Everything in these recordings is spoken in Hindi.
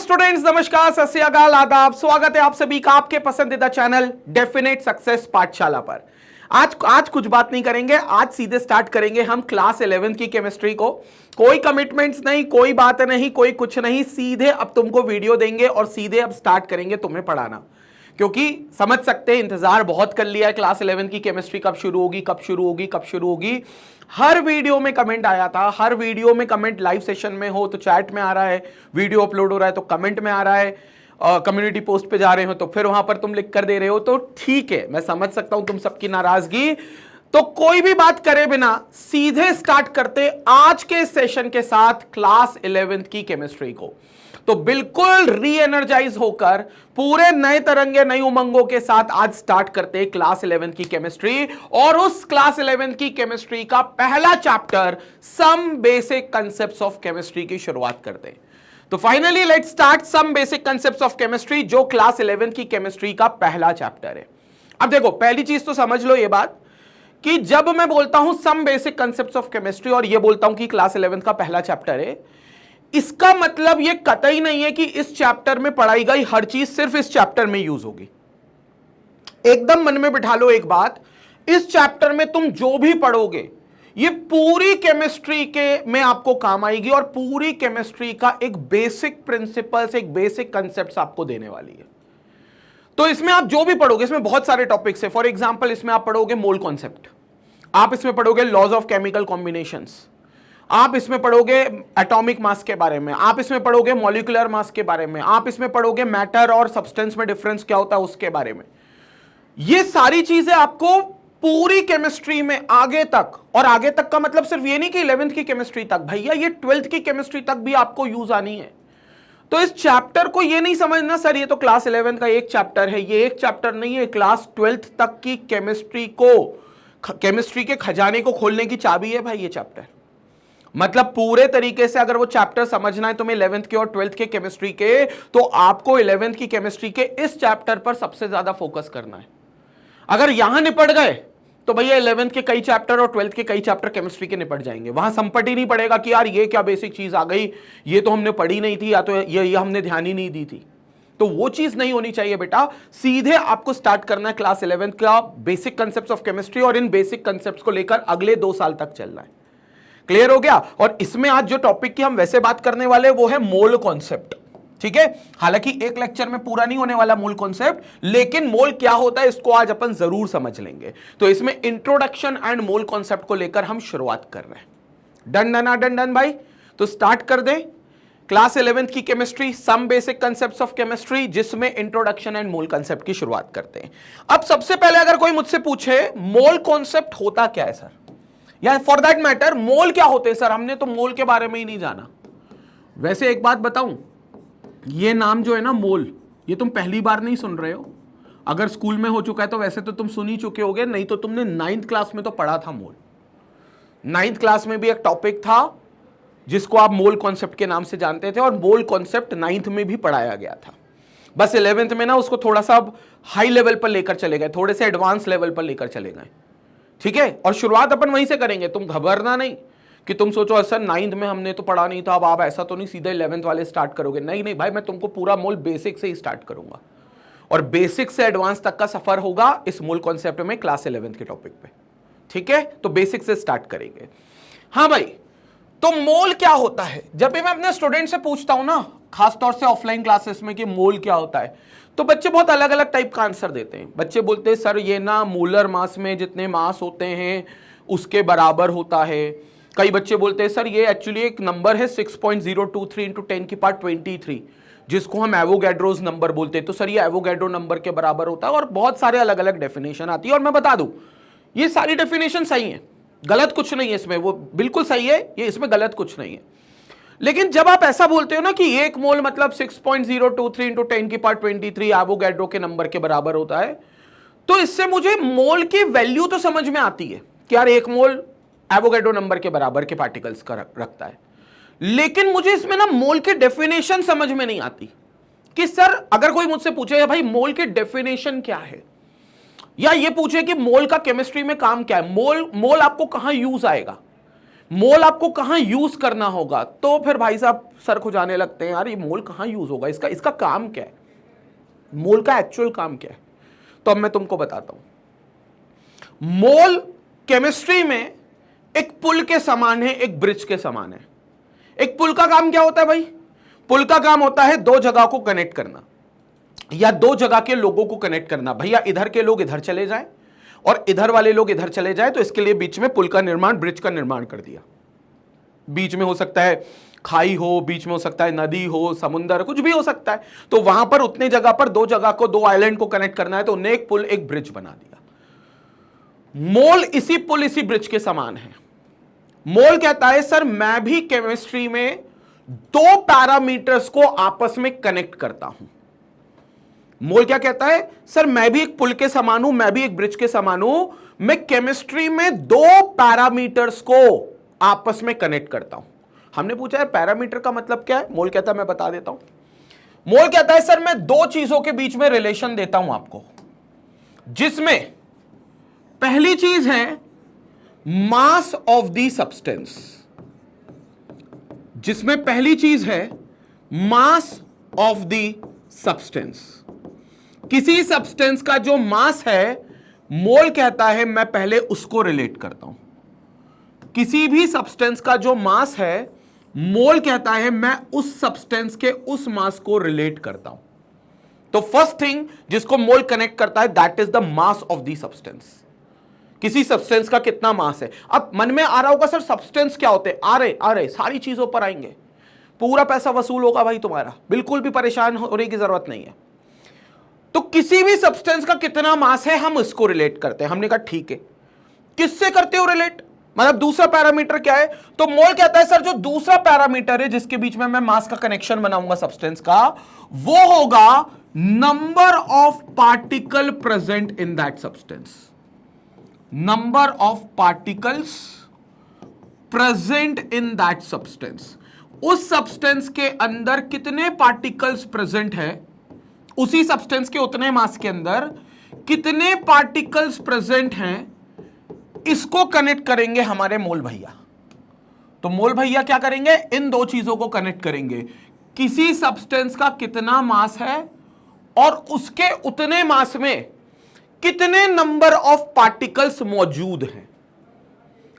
स्टूडेंट्स, नमस्कार, सत श्री अकाल, आदाब। स्वागत है आप सभी का आपके पसंदीदा चैनल डेफिनेट सक्सेस पाठशाला पर। आज कुछ बात नहीं करेंगे, आज सीधे स्टार्ट करेंगे हम क्लास 11th की केमिस्ट्री को। कोई कमिटमेंट्स नहीं, कोई बात नहीं, कोई कुछ नहीं, सीधे अब तुमको वीडियो देंगे और सीधे अब स्टार्ट करेंगे तुम्हें पढ़ाना। क्योंकि समझ सकते हैं इंतजार बहुत कर लिया है, क्लास 11 की केमिस्ट्री कब शुरू होगी, कब शुरू होगी, कब शुरू होगी। हर वीडियो में कमेंट आया था, हर वीडियो में कमेंट, लाइव सेशन में हो तो चैट में आ रहा है, वीडियो अपलोड हो रहा है तो कमेंट में आ रहा है, कम्युनिटी पोस्ट पे जा रहे हो तो फिर वहां पर तुम लिख कर दे रहे हो। तो ठीक है, मैं समझ सकता हूं तुम सबकी नाराजगी। तो कोई भी बात करे बिना सीधे स्टार्ट करते आज के सेशन के साथ क्लास 11th की केमिस्ट्री को। तो बिल्कुल री एनर्जाइज होकर पूरे नए तरंगे, नई उमंगों के साथ आज स्टार्ट करते हैं क्लास 11th की केमिस्ट्री। और उस क्लास 11th की केमिस्ट्री का पहला chapter some basic concepts of chemistry की शुरुआत करते हैं। तो finally let's start some basic concepts of chemistry, जो क्लास 11th की केमिस्ट्री का पहला चैप्टर है। अब देखो, पहली चीज तो समझ लो ये बात कि जब मैं बोलता हूं some basic concepts of chemistry और ये बोलता हूं कि क्लास 11th का पहला चैप्टर है, इसका मतलब यह कतई नहीं है कि इस चैप्टर में पढ़ाई गई हर चीज सिर्फ इस चैप्टर में यूज होगी। एकदम मन में बिठा लो एक बात, इस चैप्टर में तुम जो भी पढ़ोगे ये पूरी केमिस्ट्री के में आपको काम आएगी और पूरी केमिस्ट्री का एक बेसिक प्रिंसिपल्स, एक बेसिक कंसेप्ट्स आपको देने वाली है। तो इसमें आप जो भी पढ़ोगे, इसमें बहुत सारे टॉपिक्स है। फॉर एग्जांपल, इसमें आप पढ़ोगे मोल कॉन्सेप्ट, आप इसमें पढ़ोगे लॉज ऑफ केमिकल कॉम्बिनेशंस, आप इसमें पढ़ोगे एटॉमिक मास के बारे में, आप इसमें पढ़ोगे मॉलिक्यूलर मास के बारे में, आप इसमें पढ़ोगे मैटर और सब्सटेंस में डिफरेंस क्या होता है उसके बारे में। ये सारी चीजें आपको पूरी केमिस्ट्री में आगे तक, और आगे तक का मतलब सिर्फ ये नहीं कि 11th की केमिस्ट्री तक, भैया ये 12th की केमिस्ट्री तक भी आपको यूज आनी है। तो इस चैप्टर को ये नहीं समझना सर ये तो क्लास 11 का एक चैप्टर है, ये एक चैप्टर नहीं है, क्लास 12th तक की केमिस्ट्री को, केमिस्ट्री के खजाने को खोलने की चाबी है भाई ये चैप्टर। मतलब पूरे तरीके से अगर वो चैप्टर समझना है तुम्हें 11th के और 12th के केमिस्ट्री के, तो आपको 11th की केमिस्ट्री के इस चैप्टर पर सबसे ज्यादा फोकस करना है। अगर यहां निपट गए तो भैया 11th के कई चैप्टर और 12th के कई चैप्टर केमिस्ट्री के निपट जाएंगे। वहां संपट ही नहीं पड़ेगा कि यार ये क्या बेसिक चीज आ गई, ये तो हमने पढ़ी नहीं थी, या तो ये हमने ध्यान ही नहीं दी थी। तो वो चीज नहीं होनी चाहिए बेटा। सीधे आपको स्टार्ट करना है क्लास 11th का बेसिक कंसेप्ट्स ऑफ केमिस्ट्री, और इन बेसिक कंसेप्ट्स को लेकर अगले 2 साल तक चलना है। क्लियर हो गया। और इसमें आज जो टॉपिक की हम वैसे बात करने वाले वो है मोल कॉन्सेप्ट। ठीक है, हालांकि एक लेक्चर में पूरा नहीं होने वाला मोल कॉन्सेप्ट, लेकिन मोल क्या होता है इसको आज अपन जरूर समझ लेंगे। तो इसमें इंट्रोडक्शन एंड मोल कॉन्सेप्ट को लेकर हम शुरुआत कर रहे हैं। डन डन डन डन भाई, तो स्टार्ट कर दें क्लास 11th की chemistry, some basic concepts of chemistry, जिसमें इंट्रोडक्शन एंड मोल कॉन्सेप्ट की शुरुआत करते हैं। अब सबसे पहले अगर कोई मुझसे पूछे मोल कॉन्सेप्ट होता क्या है सर, या फॉर दैट मैटर मोल क्या होते हैं सर, हमने तो मोल के बारे में ही नहीं जाना। वैसे एक बात बताऊं, ये नाम जो है ना मोल, ये तुम पहली बार नहीं सुन रहे हो। अगर स्कूल में हो चुका है तो वैसे तो तुम सुन ही चुके होगे, नहीं तो तुमने 9th क्लास में तो पढ़ा था मोल। 9th क्लास में भी एक टॉपिक था जिसको आप मोल कॉन्सेप्ट के नाम से जानते थे, और मोल कॉन्सेप्ट 9th में भी पढ़ाया गया था। बस 11th में ना उसको थोड़ा सा हाई लेवल पर लेकर चले गए, थोड़े से एडवांस लेवल पर लेकर चले गए। ठीक है, और शुरुआत अपन वहीं से करेंगे। तुम घबराना नहीं कि तुम सोचो सर 9th में हमने तो पढ़ा नहीं था, अब आप ऐसा तो नहीं सीधे 11th वाले स्टार्ट करोगे। नहीं नहीं भाई, मैं तुमको पूरा मोल बेसिक से ही स्टार्ट करूंगा, और बेसिक से एडवांस तक का सफर होगा इस मोल कॉन्सेप्ट में क्लास 11th के टॉपिक पे। ठीक है, तो बेसिक से स्टार्ट करेंगे। हाँ भाई, तो मोल क्या होता है, जब भी मैं अपने स्टूडेंट से पूछता हूं ना, खासतौर से ऑफलाइन क्लासेस में, कि मोल क्या होता है, तो बच्चे बहुत अलग अलग टाइप का आंसर देते हैं। बच्चे बोलते हैं सर ये ना मोलर मास में जितने मास होते हैं उसके बराबर होता है। कई बच्चे बोलते हैं सर ये एक्चुअली एक नंबर है 6.023 × 10⁻23, जिसको हम एवोगैड्रोस नंबर बोलते हैं। तो सर ये एवोगैड्रो नंबर के बराबर होता है, और बहुत सारे अलग अलग डेफिनेशन आती है। और मैं बता दूं ये सारी डेफिनेशन सही है, गलत कुछ नहीं है इसमें, वो बिल्कुल सही है, ये इसमें गलत कुछ नहीं है। लेकिन जब आप ऐसा बोलते हो ना कि एक मोल मतलब 6.023 × 10⁻23 एवोगैड्रो के नंबर के बराबर होता है, तो इससे मुझे मोल की वैल्यू तो समझ में आती है कि यार एक मोल एवोगैड्रो नंबर के बराबर के पार्टिकल्स का रखता है। लेकिन मुझे इसमें ना मोल की डेफिनेशन समझ में नहीं आती कि सर अगर कोई मुझसे पूछे भाई मोल की डेफिनेशन क्या है, या ये पूछे कि मोल का केमिस्ट्री में काम क्या है, मोल आपको कहां यूज आएगा, मोल आपको कहां यूज करना होगा, तो फिर भाई साहब सर खुजाने लगते हैं, यार ये मोल कहां यूज होगा, इसका काम क्या है, मोल का एक्चुअल काम क्या है। तो अब मैं तुमको बताता हूं। मोल केमिस्ट्री में एक पुल के समान है, एक ब्रिज के समान है। एक पुल का काम क्या होता है भाई? पुल का काम होता है दो जगह को कनेक्ट करना या दो जगह के लोगों को कनेक्ट करना। भैया इधर के लोग इधर चले जाएं और इधर वाले लोग इधर चले जाएं, तो इसके लिए बीच में पुल का निर्माण, ब्रिज का निर्माण कर दिया। बीच में हो सकता है खाई हो, बीच में हो सकता है नदी हो, समुंदर, कुछ भी हो सकता है। तो वहां पर उतने जगह पर दो जगह को, दो आइलैंड को कनेक्ट करना है, तो उन्हें एक पुल एक ब्रिज बना दिया। मोल इसी पुल इसी ब्रिज के समान है। मोल कहता है सर मैं भी केमिस्ट्री में दो पैरामीटर्स को आपस में कनेक्ट करता हूं। मोल क्या कहता है? सर मैं भी एक पुल के समान हूं, मैं भी एक ब्रिज के समान हूं, मैं केमिस्ट्री में दो पैरामीटर्स को आपस में कनेक्ट करता हूं। हमने पूछा है पैरामीटर का मतलब क्या है? मोल कहता है मैं बता देता हूं। मोल कहता है सर मैं दो चीजों के बीच में रिलेशन देता हूं आपको, जिसमें पहली चीज है मास ऑफ द सब्सटेंस, जिसमें पहली चीज है मास ऑफ द सब्सटेंस। किसी सब्सटेंस का जो मास है, मोल कहता है मैं पहले उसको रिलेट करता हूं। किसी भी सब्सटेंस का जो मास है, मोल कहता है मैं उस सब्सटेंस के उस मास को रिलेट करता हूं। तो फर्स्ट थिंग जिसको मोल कनेक्ट करता है, that is the mass of the substance. किसी सब्सटेंस का कितना मास है। अब मन में आ रहा होगा सर सब्सटेंस क्या होते हैं? आ रहे सारी चीजों पर आएंगे, पूरा पैसा वसूल होगा भाई तुम्हारा, बिल्कुल भी परेशान होने की जरूरत नहीं है। तो किसी भी सब्सटेंस का कितना मास है, हम इसको रिलेट करते हैं। हमने कहा ठीक है, किससे करते हो रिलेट? मतलब दूसरा पैरामीटर क्या है? तो मोल कहता है सर जो दूसरा पैरामीटर है जिसके बीच में मैं मास का कनेक्शन बनाऊंगा सब्सटेंस का, वो होगा number of particle present in that substance. Number of particles present in that substance. उस सब्सटेंस के अंदर कितने पार्टिकल्स प्रेजेंट है, उसी सब्सटेंस के उतने मास के अंदर कितने पार्टिकल्स प्रेजेंट हैं, इसको कनेक्ट करेंगे हमारे मोल भैया। तो मोल भैया क्या करेंगे? इन दो चीजों को कनेक्ट करेंगे। किसी सब्सटेंस का कितना मास है और उसके उतने मास में कितने नंबर ऑफ पार्टिकल्स मौजूद हैं।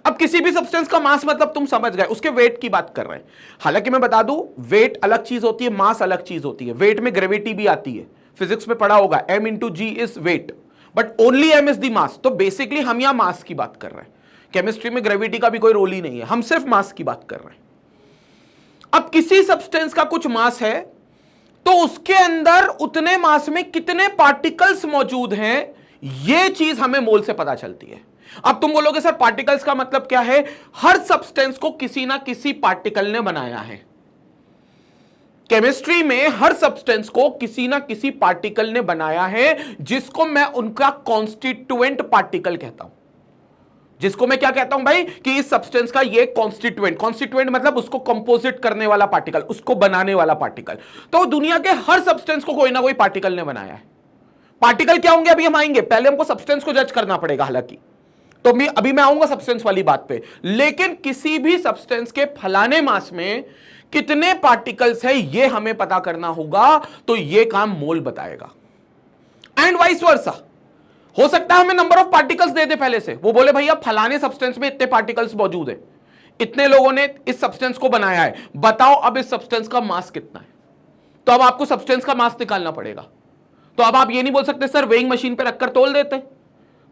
अब किसी भी सब्सटेंस का मास मतलब तुम समझ गए, उसके वेट की बात कर रहे हैं। हालांकि मैं बता दूं, वेट अलग चीज होती है, मास अलग चीज होती है। वेट में ग्रेविटी भी आती है, फिजिक्स में पढ़ा होगा, m into g is weight, but only m is the mass. तो बेसिकली हम यहां मास की बात कर रहे हैं। केमिस्ट्री में ग्रेविटी का भी कोई रोल ही नहीं है, हम सिर्फ मास की बात कर रहे हैं। अब किसी सब्सटेंस का कुछ मास है, तो उसके अंदर उतने मास में कितने पार्टिकल्स मौजूद हैं, यह चीज हमें मोल से पता चलती है। अब तुम बोलोगे सर पार्टिकल्स का मतलब क्या है? हर सब्सटेंस को किसी ना किसी पार्टिकल ने बनाया है। केमिस्ट्री में हर सब्सटेंस को किसी ना किसी पार्टिकल ने बनाया है, जिसको मैं उनका कॉन्स्टिट्यूएंट पार्टिकल कहता हूं। जिसको मैं क्या कहता हूं भाई? कि इस सब्सटेंस का ये कॉन्स्टिट्यूएंट मतलब उसको कंपोजिट करने वाला पार्टिकल, उसको बनाने वाला पार्टिकल। तो दुनिया के हर सब्सटेंस को कोई ना कोई पार्टिकल ने बनाया है। पार्टिकल क्या होंगे अभी हम आएंगे, पहले हमको सब्सटेंस को जज करना पड़ेगा। हालांकि तो अभी मैं आऊंगा सब्सटेंस वाली बात पे, लेकिन किसी भी सब्सटेंस के फलाने मास में कितने पार्टिकल्स है ये हमें पता करना होगा। तो ये काम मोल बताएगा। एंड वाइस वर्सा, हो सकता है हमें नंबर ऑफ पार्टिकल्स दे दे पहले से, वो बोले भैया फलाने सब्सटेंस में इतने पार्टिकल्स मौजूद है, इतने लोगों ने इस सब्सटेंस को बनाया है, बताओ अब इस सब्सटेंस का मास कितना है। तो अब आपको सब्सटेंस का मास निकालना पड़ेगा। तो अब आप ये नहीं बोल सकते सर वेइंग मशीन पे रखकर तोल देते,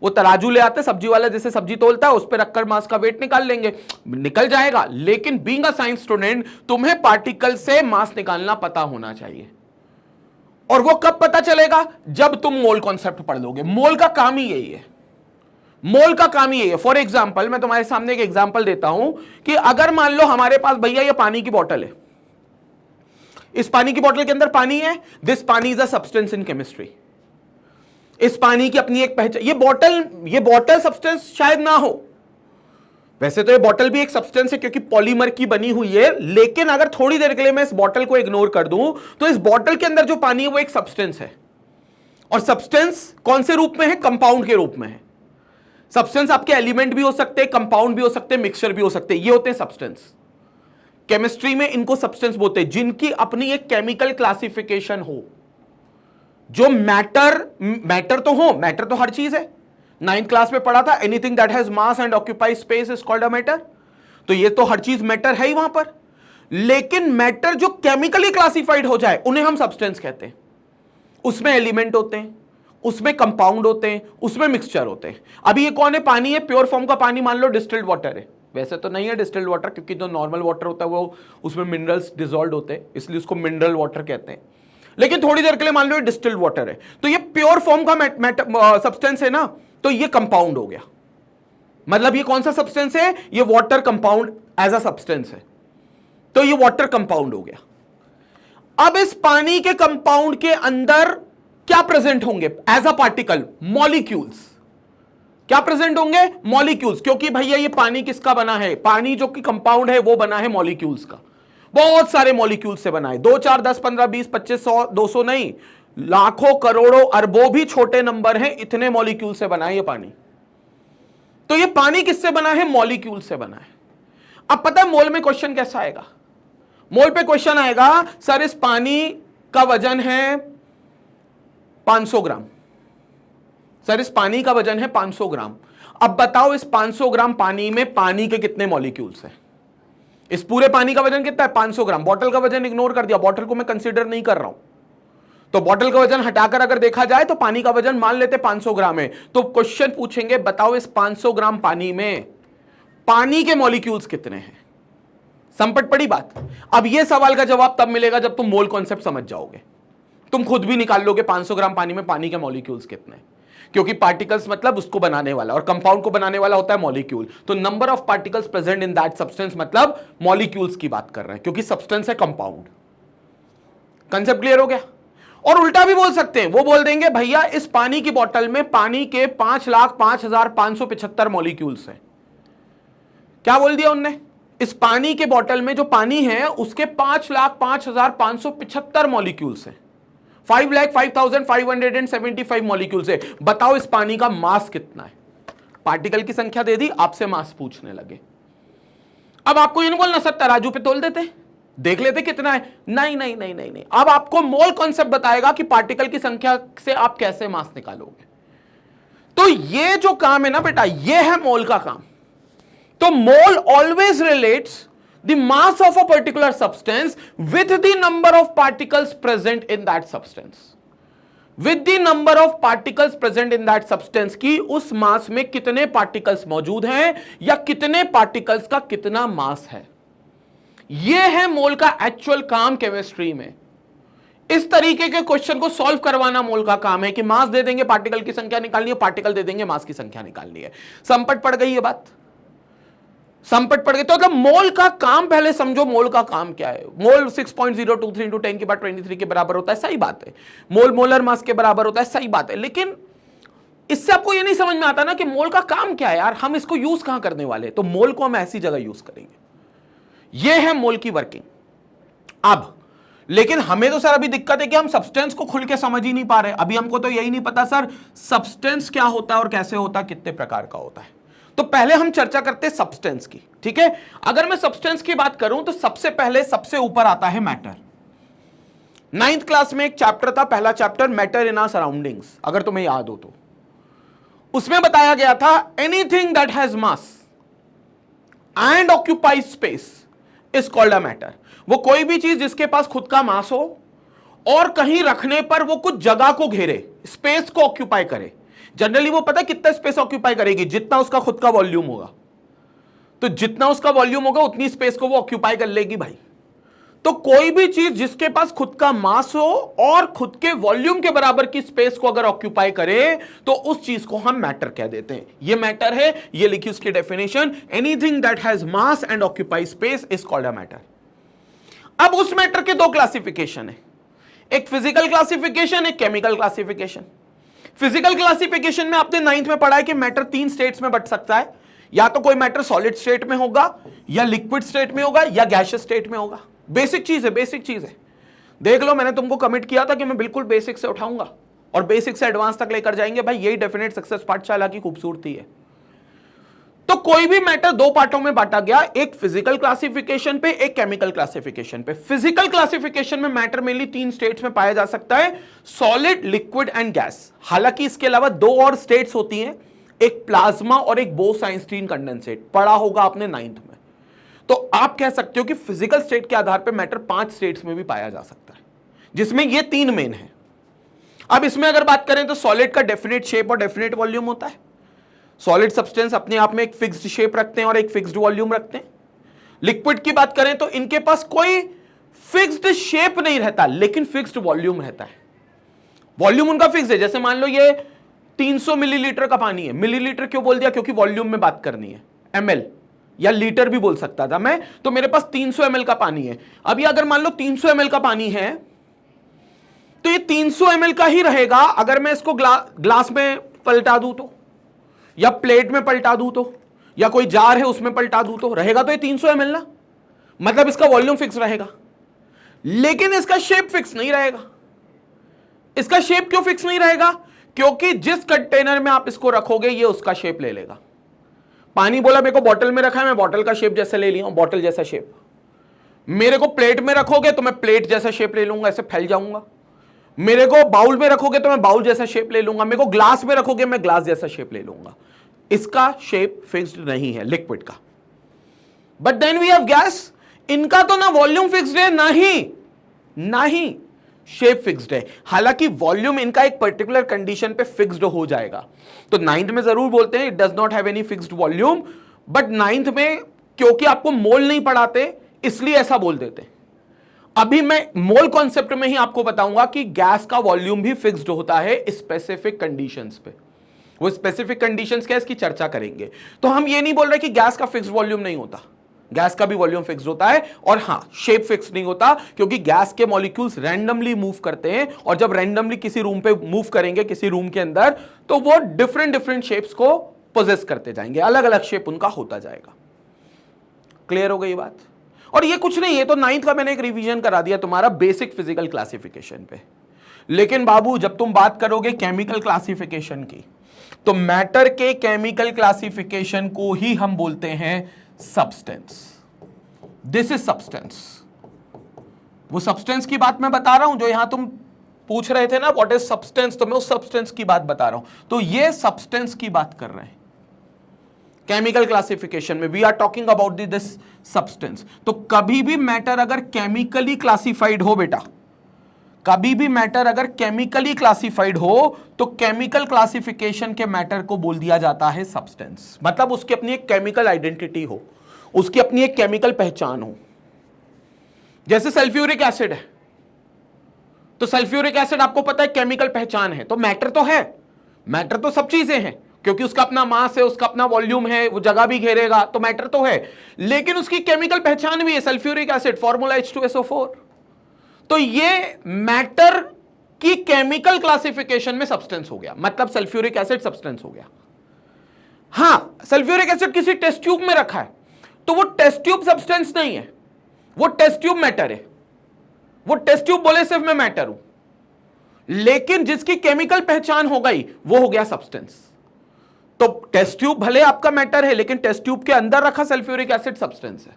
वो तराजू ले आते, सब्जी वाला जैसे सब्जी तोलता है उस पर रखकर मास का वेट निकाल लेंगे, निकल जाएगा। लेकिन बीइंग अ साइंस स्टूडेंट, तुम्हें पार्टिकल से मास निकालना पता होना चाहिए। और वो कब पता चलेगा? जब तुम मोल कॉन्सेप्ट पढ़ लोगे। मोल का काम ही यही है, मोल का काम ही यही है। फॉर एग्जाम्पल, मैं तुम्हारे सामने एक एग्जाम्पल देता हूं कि अगर मान लो हमारे पास भैया ये पानी की बोतल है, इस पानी की बोतल के अंदर पानी है, दिस पानी is a substance in chemistry. इस पानी की अपनी एक पहचान, ये बोतल सब्सटेंस शायद ना हो, वैसे तो ये बोतल भी एक सब्सटेंस है क्योंकि पॉलीमर की बनी हुई है, लेकिन अगर थोड़ी देर के लिए मैं इस बोतल को इग्नोर कर दूं तो इस बोतल के अंदर जो पानी है वो एक सब्सटेंस है। और सब्सटेंस कौन से रूप में है? कंपाउंड के रूप में है। सब्सटेंस आपके एलिमेंट भी हो सकते हैं, कंपाउंड भी हो सकते हैं, मिक्सचर भी हो सकते हैं, ये होते हैं सब्सटेंस। केमिस्ट्री में इनको सब्सटेंस बोलते हैं, जिनकी अपनी एक केमिकल क्लासिफिकेशन हो। जो मैटर तो हो, मैटर तो हर चीज है, 9th क्लास में पढ़ा था, anything that has mass and occupy space is called a matter. तो ये तो हर चीज मैटर है ही वहां पर, लेकिन मैटर जो केमिकली क्लासिफाइड हो जाए उन्हें हम सब्सटेंस कहते हैं। उसमें एलिमेंट होते हैं, उसमें कंपाउंड होते हैं, उसमें मिक्सचर होते हैं। अभी ये कौन है? पानी है, प्योर फॉर्म का पानी मान लो डिस्टिल्ड वाटर है। वैसे तो नहीं है डिस्टिल्ड वाटर, क्योंकि जो नॉर्मल वाटर होता है वो उसमें मिनरल्स डिसॉल्व होते हैं, इसलिए उसको मिनरल वाटर कहते हैं। लेकिन थोड़ी देर के लिए मान लो ये डिस्टिल्ड वाटर है, तो ये प्योर फॉर्म का सब्सटेंस है ना, तो ये कंपाउंड हो गया। मतलब ये कौन सा सब्सटेंस है? ये water compound as a substance है, तो ये वाटर कंपाउंड हो गया। अब इस पानी के कंपाउंड के अंदर क्या प्रेजेंट होंगे एज अ पार्टिकल? मॉलिक्यूल्स। क्या प्रेजेंट होंगे? मॉलिक्यूल्स। क्योंकि भैया ये पानी किसका बना है? पानी जो कि कंपाउंड है वो बना है मॉलिक्यूल्स का। बहुत सारे मॉलिक्यूल्स से बना है, 2 4 10 15 20 25 100 200 नहीं, लाखों करोड़ों अरबों भी छोटे नंबर हैं, इतने मॉलिक्यूल से बना है ये पानी। तो ये पानी किससे बना है? मॉलिक्यूल से बना है। अब पता है मोल में क्वेश्चन कैसा आएगा? मोल पे क्वेश्चन आएगा, सर इस पानी का वजन है 500 ग्राम। सर इस पानी का वजन है 500 ग्राम। अब बताओ इस 500 ग्राम पानी में पानी के कितने मॉलिक्यूल्स हैं? इस पूरे पानी का वजन कितना है? 500 ग्राम। बॉटल का वजन इग्नोर कर दिया, बॉटल को मैं कंसीडर नहीं कर रहा हूं, तो बॉटल का वजन हटाकर अगर देखा जाए तो पानी का वजन मान लेते 500 ग्राम है। तो क्वेश्चन पूछेंगे, बताओ इस 500 ग्राम पानी में पानी के मॉलिक्यूल्स कितने हैं? संपट पड़ी बात। अब यह सवाल का जवाब तब मिलेगा जब तुम मोल कॉन्सेप्ट समझ जाओगे। तुम खुद भी निकाल लोगे 500 ग्राम पानी में पानी के मॉलिक्यूल्स कितने, क्योंकि पार्टिकल्स मतलब उसको बनाने वाला, और कंपाउंड को बनाने वाला होता है मॉलिक्यूल। तो number of particles present in that substance मतलब मॉलिक्यूल्स की बात कर रहे हैं, क्योंकि सब्सटेंस है कंपाउंड। कंसेप्ट क्लियर हो गया? और उल्टा भी बोल सकते हैं, वो बोल देंगे भैया इस पानी की बोतल में पानी के 5,05,575 मॉलिक्यूल्स हैं। क्या बोल दिया उनने? इस पानी के बोतल में जो पानी है उसके 5,05,575 मॉलिक्यूल्स हैं, 5,05,575 मॉलिक्यूल्स है। बताओ इस पानी का मास कितना है? पार्टिकल की संख्या दे दी, आपसे मास पूछने लगे। अब आपको ये नहीं बोलना सर तराजू पे तोल देते, देख लेते कितना है। नहीं नहीं नहीं नहीं नहीं, अब आपको मोल कॉन्सेप्ट बताएगा कि पार्टिकल की संख्या से आप कैसे मास निकालोगे। तो ये जो काम है ना बेटा, ये है मोल का काम। तो mole always relates the mass of a particular substance with the number of particles present in that substance, with the number of particles present in that substance की उस मास में कितने पार्टिकल्स मौजूद हैं या कितने पार्टिकल्स का कितना मास है। यह है मोल का एक्चुअल काम केमिस्ट्री में। इस तरीके के क्वेश्चन को सॉल्व करवाना मोल का काम है कि मास दे देंगे, पार्टिकल की संख्या निकालनी है, पार्टिकल दे देंगे, मास की संख्या निकालनी है। संपट पड़ गई ये बात, संपट पड़ गई। तो मतलब मोल का काम पहले समझो, मोल का काम क्या है। मोल 6.023 इंटू 10 की बात 23 के बराबर होता है, सही बात है। मोल मोलर मास के बराबर होता है, सही बात है। लेकिन इससे आपको ये नहीं समझ में आता ना कि मोल का काम क्या है यार, हम इसको यूज कहां करने वाले। तो मोल को हम ऐसी जगह यूज करेंगे, ये है मोल की वर्किंग। अब लेकिन हमें तो सर अभी दिक्कत है कि हम सब्सटेंस को खुल के समझ ही नहीं पा रहे। अभी हमको तो यही नहीं पता सर सब्सटेंस क्या होता है और कैसे होता है, कितने प्रकार का होता है। तो पहले हम चर्चा करते हैं सब्सटेंस की, ठीक है। अगर मैं सब्सटेंस की बात करूं तो सबसे पहले सबसे ऊपर आता है मैटर। 9th क्लास में एक चैप्टर था, पहला chapter matter in our surroundings, अगर तुम्हें याद हो तो उसमें बताया गया था anything that has mass and occupies space is called a matter. वो कोई भी चीज जिसके पास खुद का मास हो और कहीं रखने पर वो कुछ जगह को घेरे, स्पेस को ऑक्यूपाई करे। जनरली वो पता है कितना स्पेस ऑक्यूपाई करेगी, जितना उसका खुद का वॉल्यूम होगा। तो जितना उसका वॉल्यूम होगा उतनी स्पेस को वो ऑक्यूपाई कर लेगी भाई। तो कोई भी चीज जिसके पास खुद का मास हो और खुद के वॉल्यूम के बराबर की स्पेस को अगर ऑक्यूपाई करे तो उस चीज को हम मैटर कह देते हैं। ये मैटर है, ये लिखी उसकी definition, anything that has mass and occupy space is called a matter. अब उस मैटर के दो क्लासिफिकेशन है, एक फिजिकल क्लासिफिकेशन, एक केमिकल क्लासिफिकेशन। फिजिकल क्लासिफिकेशन में आपने 9th में पढ़ा है कि मैटर 3 स्टेट्स में बंट सकता है, या तो कोई मैटर सॉलिड स्टेट में होगा, या लिक्विड स्टेट में होगा, या गैसियस स्टेट में होगा। बेसिक चीज है, बेसिक चीज है। देख लो, मैंने तुमको कमिट किया था कि मैं बिल्कुल बेसिक से उठाऊंगा और बेसिक से एडवांस तक लेकर जाएंगे भाई। यही डेफिनेट सक्सेस पाठशाला की खूबसूरती है। तो कोई भी मैटर दो पार्टों में बांटा गया, एक फिजिकल क्लासिफिकेशन पे, एक केमिकल क्लासिफिकेशन पे। फिजिकल क्लासिफिकेशन में मैटर मेनली 3 स्टेट्स में पाया जा सकता है, सॉलिड, लिक्विड एंड गैस। हालांकि इसके अलावा 2 और स्टेट्स होती हैं, एक प्लाज्मा और एक बोस-आइंस्टीन कंडेंसेट, पढ़ा होगा आपने 9th में। तो आप कह सकते हो कि फिजिकल स्टेट के आधार पर मैटर 5 स्टेट्स में भी पाया जा सकता है, जिसमें ये 3 मेन है। अब इसमें अगर बात करें तो सॉलिड का डेफिनेट शेप और डेफिनेट वॉल्यूम होता है। सॉलिड सब्सटेंस अपने आप में एक फिक्स्ड शेप रखते हैं और एक फिक्स्ड वॉल्यूम रखते हैं। लिक्विड की बात करें तो इनके पास कोई फिक्स्ड शेप नहीं रहता, लेकिन फिक्स्ड वॉल्यूम रहता है। वॉल्यूम उनका फिक्स है। जैसे मान लो ये 300 मिलीलीटर का पानी है। मिलीलीटर क्यों बोल दिया? क्योंकि वॉल्यूम में बात करनी है। ml या लीटर भी बोल सकता था मैं, तो मेरे पास 300 ml का पानी है। अभी अगर मान लो 300 ml का पानी है तो ये 300 ml का ही रहेगा। अगर मैं इसको ग्लास में पलटा दूं तो, या प्लेट में पलटा दूं तो, या कोई जार है उसमें पलटा दूं तो रहेगा तो ये 300 ml ना, मतलब इसका वॉल्यूम फिक्स रहेगा, लेकिन इसका शेप फिक्स नहीं रहेगा। इसका शेप क्यों फिक्स नहीं रहेगा? क्योंकि जिस कंटेनर में आप इसको रखोगे ये उसका शेप ले लेगा। पानी बोला मेरे को बॉटल में रखा है, मैं बॉटल का शेप जैसे ले लिया, बॉटल जैसा शेप। मेरे को प्लेट में रखोगे तो मैं प्लेट जैसा शेप ले लूंगा, ऐसे फैल जाऊंगा। मेरे को बाउल में रखोगे तो मैं बाउल जैसा शेप ले लूंगा। मेरे को ग्लास में रखोगे मैं ग्लास जैसा शेप ले लूंगा। इसका शेप फिक्स्ड नहीं है लिक्विड का। But then we have gas, इनका तो ना वॉल्यूम फिक्स्ड है ना ही शेप फिक्स्ड है। हालांकि वॉल्यूम इनका एक पर्टिकुलर कंडीशन पे फिक्स्ड हो जाएगा। तो 9th में जरूर बोलते हैं it does not have any fixed volume, but 9th में क्योंकि आपको मोल नहीं पढ़ाते इसलिए ऐसा बोल देते हैं। अभी मैं मोल कॉन्सेप्ट में ही आपको बताऊंगा कि गैस का वॉल्यूम भी फिक्स्ड होता है स्पेसिफिक कंडीशंस पे। वो स्पेसिफिक कंडीशंस क्या है इसकी चर्चा करेंगे। तो हम ये नहीं बोल रहे कि गैस का फिक्स्ड वॉल्यूम नहीं होता, गैस का भी वॉल्यूम फिक्स्ड होता है। और हां, शेप फिक्स नहीं होता, क्योंकि गैस के मॉलिक्यूल्स रैंडमली मूव करते हैं, और जब रैंडमली किसी रूम पे मूव करेंगे, किसी रूम के अंदर, तो वो डिफरेंट शेप्स को पोजेस करते जाएंगे, अलग अलग शेप उनका होता जाएगा। क्लियर हो गई बात? और ये कुछ नहीं है, तो 9th का मैंने एक रिवीजन करा दिया तुम्हारा बेसिक फिजिकल क्लासिफिकेशन पे। लेकिन बाबू जब तुम बात करोगे केमिकल क्लासिफिकेशन की, तो मैटर के केमिकल क्लासिफिकेशन को ही हम बोलते हैं सब्सटेंस। This is substance. वो सब्सटेंस की बात मैं बता रहा हूं जो यहां तुम पूछ रहे थे ना, व्हाट इज सब्सटेंस, तो मैं उस सब्सटेंस की बात बता रहा हूं। तो ये सब्सटेंस की बात कर रहे हैं केमिकल क्लासिफिकेशन में। We are talking about this substance. तो कभी भी मैटर अगर केमिकली क्लासिफाइड हो बेटा, कभी भी मैटर अगर केमिकली क्लासिफाइड हो, तो केमिकल क्लासिफिकेशन के मैटर को बोल दिया जाता है सब्सटेंस। मतलब उसकी अपनी एक केमिकल आइडेंटिटी हो, उसकी अपनी एक केमिकल पहचान हो। जैसे सल्फ्यूरिक एसिड है, तो सल्फ्यूरिक एसिड आपको पता है केमिकल पहचान है, तो मैटर तो है, मैटर तो सब चीजें हैं, क्योंकि उसका अपना मास है, उसका अपना वॉल्यूम है, वो जगह भी घेरेगा, तो मैटर तो है। लेकिन उसकी केमिकल पहचान भी है, सल्फ्यूरिक एसिड, फॉर्मूला H2SO4। तो ये मैटर की केमिकल क्लासिफिकेशन में सब्सटेंस हो गया, मतलब सल्फ्यूरिक एसिड सब्सटेंस हो गया। हां, सल्फ्यूरिक एसिड किसी टेस्ट ट्यूब में रखा है, तो वो टेस्ट ट्यूब सब्सटेंस नहीं है, वो टेस्ट ट्यूब मैटर है। वो टेस्ट ट्यूब बोले सिर्फ मैं मैटर हूं, लेकिन जिसकी केमिकल पहचान हो गई वो हो गया सब्सटेंस। तो टेस्ट ट्यूब भले आपका मैटर है, लेकिन टेस्ट ट्यूब के अंदर रखा सल्फ्यूरिक एसिड सब्सटेंस है।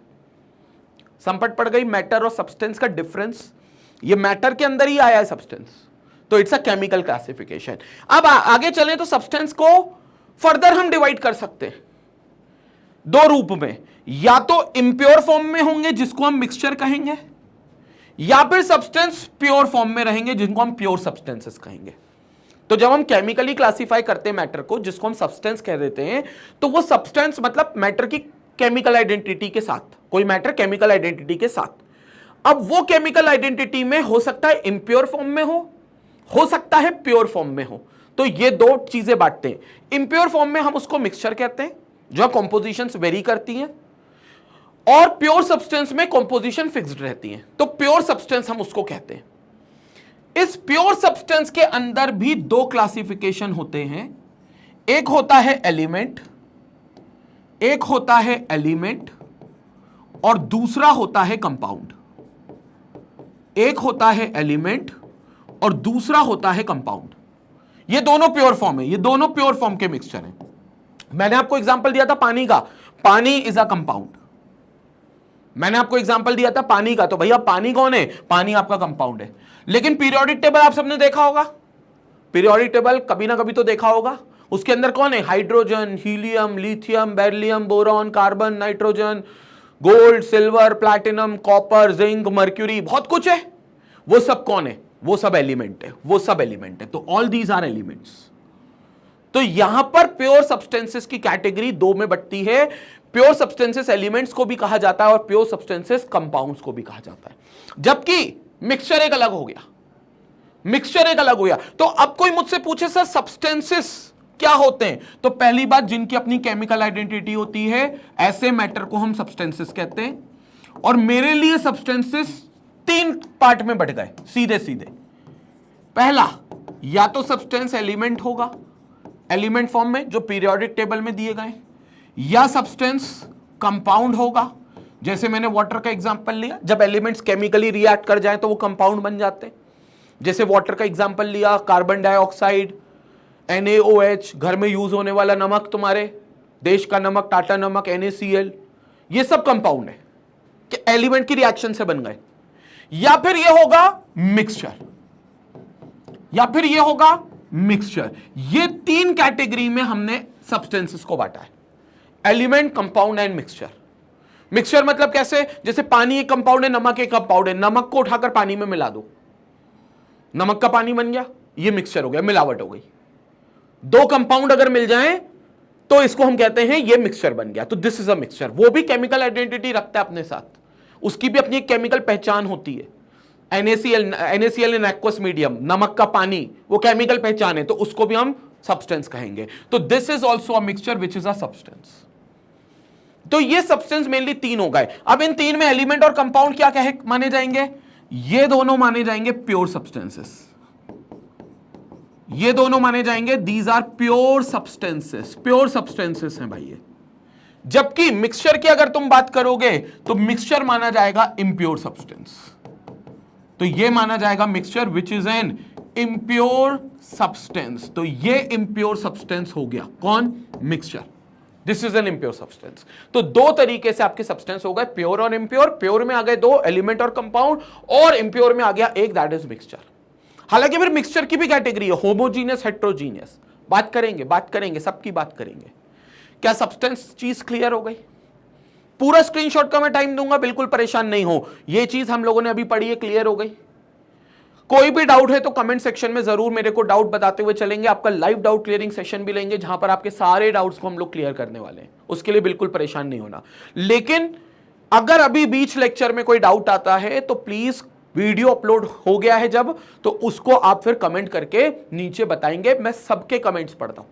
संपट पड़ गई मैटर और सब्सटेंस का डिफरेंस। ये मैटर के अंदर ही आया है सब्सटेंस, तो इट्स अ केमिकल क्लासिफिकेशन। अब आगे चलें तो सब्सटेंस को फर्दर हम डिवाइड कर सकते हैं 2 रूप में, या तो इम्प्योर फॉर्म में होंगे जिसको हम मिक्सचर कहेंगे, या फिर सब्सटेंस प्योर फॉर्म में रहेंगे जिनको हम प्योर सब्सटेंसेस कहेंगे। तो जब हम केमिकली क्लासिफाई करते हैं मैटर को, जिसको हम सब्सटेंस कह देते हैं, तो वो सब्सटेंस मतलब मैटर की केमिकल आइडेंटिटी के साथ, कोई मैटर केमिकल आइडेंटिटी के साथ। अब वो केमिकल आइडेंटिटी में हो सकता है इम्प्योर फॉर्म में हो सकता है प्योर फॉर्म में हो। तो ये 2 चीजें बांटते हैं। इम्प्योर फॉर्म में हम उसको मिक्सचर कहते हैं, जो कॉम्पोजिशंस वेरी करती हैं, और प्योर सब्सटेंस में कॉम्पोजिशन फिक्स्ड रहती है, तो प्योर सब्सटेंस हम उसको कहते हैं। इस प्योर सब्सटेंस के अंदर भी 2 क्लासिफिकेशन होते हैं। एक होता है एलिमेंट, और दूसरा होता है कंपाउंड। एक होता है एलिमेंट और दूसरा होता है कंपाउंड। ये दोनों प्योर फॉर्म है, ये दोनों प्योर फॉर्म के मिक्सचर हैं। मैंने आपको एग्जांपल दिया था पानी का, पानी इज अ कंपाउंड। मैंने आपको एग्जांपल दिया था पानी का, तो भैया पानी कौन है? पानी आपका कंपाउंड है। लेकिन पीरियोडिक टेबल आप सबने देखा होगा, पीरियोडिक टेबल कभी ना कभी तो देखा होगा। उसके अंदर कौन है? Hydrogen, helium, lithium, beryllium, boron, carbon, nitrogen, gold, silver, platinum, copper, zinc, mercury, बहुत कुछ है। वो सब कौन है? वो सब एलिमेंट है, वो सब एलिमेंट है। तो ऑल दीज आर एलिमेंट्स। तो यहां पर प्योर सब्सटेंसेस की कैटेगरी दो में बंटती है। प्योर सब्सटेंसेस एलिमेंट्स को भी कहा जाता है और प्योर सब्सटेंसेस कंपाउंड्स को भी कहा जाता है। जबकि मिक्सचर एक अलग हो गया, मिक्सचर एक अलग हो गया। तो अब कोई मुझसे पूछे सर सब्सटेंसेस क्या होते हैं, तो पहली बात जिनकी अपनी केमिकल आइडेंटिटी होती है, ऐसे मैटर को हम सब्सटेंसेस कहते हैं। और मेरे लिए सब्सटेंसेस तीन पार्ट में बट गए सीधे सीधे। पहला, या तो सब्सटेंस एलिमेंट होगा, एलिमेंट फॉर्म में जो पीरियोडिक टेबल में दिए गए, या सब्सटेंस कंपाउंड होगा, जैसे मैंने वाटर का एग्जांपल लिया, जब एलिमेंट्स केमिकली रिएक्ट कर जाए तो वो कंपाउंड बन जाते हैं। जैसे वाटर का एग्जांपल लिया, कार्बन डाइऑक्साइड, NaOH, घर में यूज होने वाला नमक, तुम्हारे देश का नमक, टाटा नमक, NaCl, ये सब कंपाउंड है कि एलिमेंट की रिएक्शन से बन गए। या फिर ये होगा मिक्सचर, या फिर ये होगा मिक्सचर। ये तीन कैटेगरी में हमने सब्सटेंसेस को बांटा है, element, compound and mixture. Mixture मतलब कैसे? जैसे पानी एक कंपाउंड है, नमक एक कंपाउंड है, नमक को उठाकर पानी में मिला दो, नमक का पानी बन गया, ये मिक्सचर हो गया, मिलावट हो गई। दो कंपाउंड अगर मिल जाएं तो इसको हम कहते हैं ये मिक्सचर बन गया। तो दिस इज अ मिक्सचर। वो भी केमिकल आइडेंटिटी रखता है अपने साथ, उसकी भी अपनी एक केमिकल पहचान होती है। NaCl इन एक्वस मीडियम, नमक का पानी, वो केमिकल पहचान है, तो उसको भी हम सब्सटेंस कहेंगे। तो this is also a mixture which is a substance. तो ये सब्सटेंस मेनली तीन हो गए। अब इन तीन में एलिमेंट और कंपाउंड क्या कहे माने जाएंगे? ये दोनों माने जाएंगे प्योर सब्सटेंसेस, ये दोनों माने जाएंगे these are pure substances, pure substances हैं भाई ये। जबकि मिक्सचर की अगर तुम बात करोगे तो मिक्सचर माना जाएगा इम्प्योर सब्सटेंस। तो ये माना जाएगा mixture which is an impure substance. तो ये इम्प्योर सब्सटेंस हो गया कौन? Mixture. This is an impure substance. तो दो तरीके से आपके सब्सटेंस हो गए, प्योर और इम्प्योर। प्योर में आ गए दो, एलिमेंट और कंपाउंड, और इम्प्योर में आ गया एक, दैट इज मिक्सचर। हालांकि फिर मिक्सचर की भी कैटेगरी है, होमोजीनियस, हेट्रोजीनियस। बात करेंगे, सबकी बात करेंगे। क्या सब्सटेंस चीज क्लियर हो गई? पूरा स्क्रीनशॉट का मैं टाइम दूंगा, बिल्कुल परेशान नहीं हो। ये चीज हम लोगों ने अभी पढ़ी है, क्लियर हो गई। कोई भी डाउट है तो कमेंट सेक्शन में जरूर मेरे को डाउट बताते हुए चलेंगे। आपका लाइव डाउट क्लियरिंग सेशन भी लेंगे, जहां पर आपके सारे डाउट्स को हम लोग क्लियर करने वाले हैं। उसके लिए बिल्कुल परेशान नहीं होना। लेकिन अगर अभी बीच लेक्चर में कोई डाउट आता है तो प्लीज, वीडियो अपलोड हो गया है जब, तो उसको आप फिर कमेंट करके नीचे बताएंगे। मैं सबके कमेंट्स पढ़ता हूं।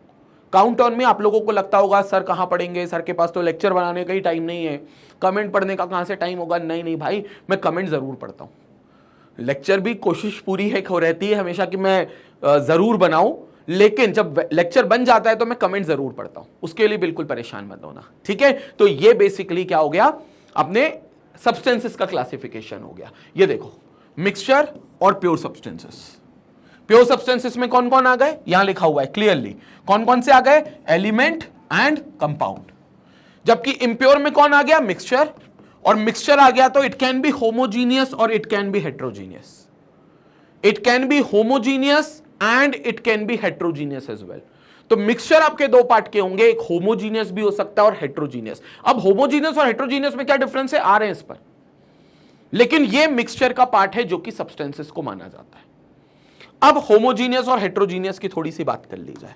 काउंट ऑन में आप लोगों को लगता होगा सर कहां पढ़ेंगे, सर के पास तो लेक्चर बनाने का ही टाइम नहीं है, कमेंट पढ़ने का कहां से टाइम होगा। नहीं भाई, मैं कमेंट जरूर पढ़ता हूं। लेक्चर भी कोशिश पूरी है रहती है हमेशा कि मैं जरूर बनाऊं, लेकिन जब लेक्चर बन जाता है तो मैं कमेंट जरूर पढ़ता हूं। उसके लिए बिल्कुल परेशान मत होना, ठीक है। तो ये बेसिकली क्या हो गया, अपने सब्सटेंसेस का क्लासिफिकेशन हो गया। ये देखो, मिक्सचर और प्योर सब्सटेंसेस। प्योर सब्सटेंसेस में कौन कौन आ गए? यहां लिखा हुआ है क्लियरली, कौन कौन से आ गए? Element and compound. जबकि इंप्योर में कौन आ गया? मिक्सचर। और मिक्सचर आ गया तो इट कैन बी होमोजीनियस और it can be heterogeneous. It can be homogeneous and it can be heterogeneous as well. तो मिक्सचर आपके दो पार्ट के होंगे, एक होमोजीनियस भी हो सकता है और हेट्रोजीनियस। अब होमोजीनियस और हेट्रोजीनियस में क्या डिफरेंस है, आ रहे हैं इस पर, लेकिन ये मिक्सचर का पार्ट है जो कि सब्सटेंसेस को माना जाता है। अब होमोजीनियस और हेट्रोजीनियस की थोड़ी सी बात कर ली जाए।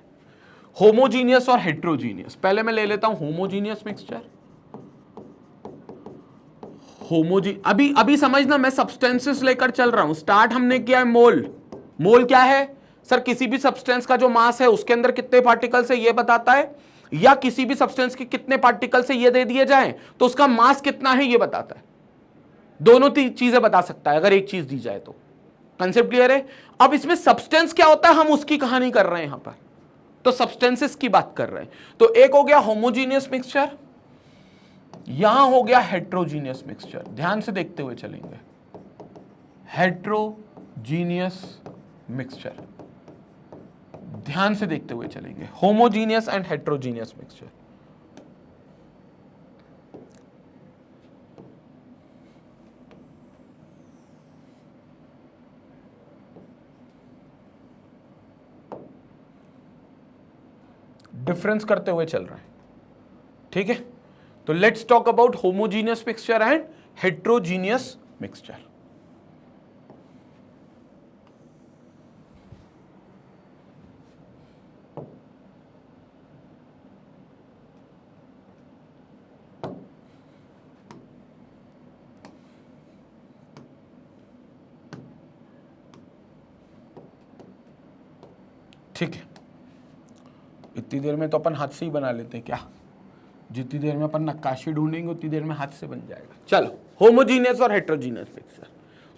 होमोजीनियस और हेट्रोजीनियस, पहले मैं ले लेता हूं होमोजीनियस मिक्सचर। अभी समझना, मैं सब्सटेंसेस लेकर चल रहा हूं। स्टार्ट हमने किया है मोल। मोल क्या है सर? किसी भी सब्सटेंस का जो मास है उसके अंदर कितने पार्टिकल्स है ये बताता है, या किसी भी सब्सटेंस के कितने पार्टिकल्स है ये दे दिए जाए तो उसका मास कितना है ये बताता है। दोनों चीजें बता सकता है अगर एक चीज दी जाए तो। कंसेप्ट क्लियर है? अब इसमें सब्सटेंस क्या होता है हम उसकी कहानी कर रहे हैं यहां पर, तो सब्सटेंसेस की बात कर रहे हैं। तो एक हो गया होमोजीनियस मिक्सचर, यहां हो गया हेट्रोजीनियस मिक्सचर। ध्यान से देखते हुए चलेंगे। हेट्रोजीनियस मिक्सचर, अब ध्यान से देखते हुए चलेंगे, homogeneous and heterogeneous mixture. Difference करते हुए चल रहा है, ठीक है। तो let's talk about homogeneous mixture and heterogeneous mixture. ठीक है, इतनी देर में तो अपन हाथ से ही बना लेते हैं क्या, जितनी देर में अपन नक्काशी ढूंढेंगे उतनी देर में हाथ से बन जाएगा। चलो, होमोजीनियस और हेट्रोजीनियस मिक्सचर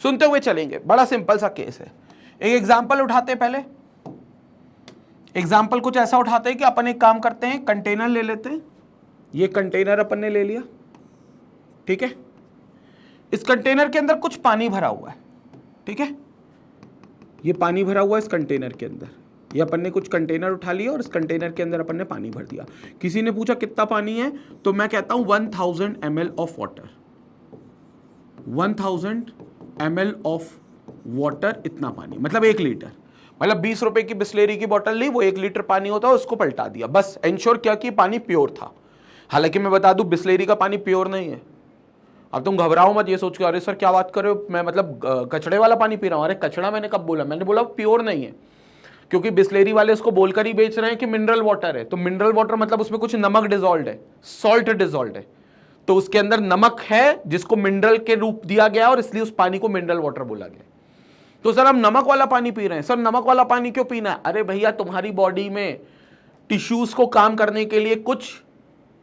सुनते हुए चलेंगे। बड़ा सिंपल सा केस है, एक एग्जांपल उठाते हैं। पहले एग्जांपल कुछ ऐसा उठाते हैं कि अपन एक काम करते हैं, कंटेनर ले लेते हैं। ये कंटेनर अपन ने ले लिया, ठीक है। इस कंटेनर के अंदर कुछ पानी भरा हुआ है, ठीक है। ये पानी भरा हुआ है इस कंटेनर के अंदर। ये अपन ने कुछ कंटेनर उठा लिया और इस कंटेनर के अंदर अपन ने पानी भर दिया। किसी ने पूछा कितना पानी है, तो मैं कहता हूं 1000 ml of water. 1000 ml of water, इतना पानी मतलब 1 लीटर। मतलब 20 रुपए की बिस्लेरी की बोतल ली, वो 1 लीटर पानी होता है, उसको पलटा दिया। बस इंश्योर किया कि पानी प्योर था। हालांकि मैं बता दूं बिस्लेरी का पानी प्योर नहीं है। अब तुम घबराओ मत ये सोच के अरे सर क्या बात कर रहे हो, मैं मतलब कचड़े वाला पानी पी रहा हूं। अरे कचड़ा मैंने कब बोला, मैंने बोला प्योर नहीं है, क्योंकि बिस्लेरी वाले उसको बोलकर ही बेच रहे हैं कि मिनरल वाटर है। तो मिनरल वाटर मतलब उसमें कुछ नमक डिजोल्व है, सॉल्ट डिजोल्व है, तो उसके अंदर नमक है जिसको मिनरल के रूप दिया गया और इसलिए उस पानी को मिनरल वाटर बोला गया। तो सर हम नमक वाला पानी पी रहे हैं। सर नमक वाला पानी क्यों पीना है? अरे भैया तुम्हारी बॉडी में टिश्यूज को काम करने के लिए कुछ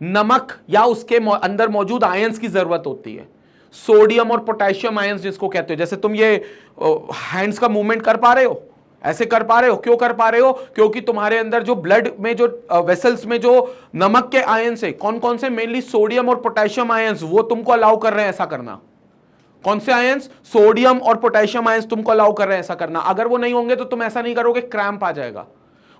नमक या उसके अंदर मौजूद आयंस की जरूरत होती है, सोडियम और पोटेशियम आयंस जिसको कहते हो। जैसे तुम ये हैंड्स का मूवमेंट कर पा रहे हो, ऐसे कर पा रहे हो, क्यों कर पा रहे हो? क्योंकि तुम्हारे अंदर जो ब्लड में जो वेसल्स में जो नमक के आयंस है, कौन कौन से, मेनली सोडियम और पोटेशियम आयंस, वो तुमको अलाउ कर रहे हैं ऐसा करना। कौन से आयंस? सोडियम और पोटेशियम आयंस तुमको अलाउ कर रहे हैं ऐसा करना। अगर वो नहीं होंगे तो तुम ऐसा नहीं करोगे, क्रैम्प आ जाएगा।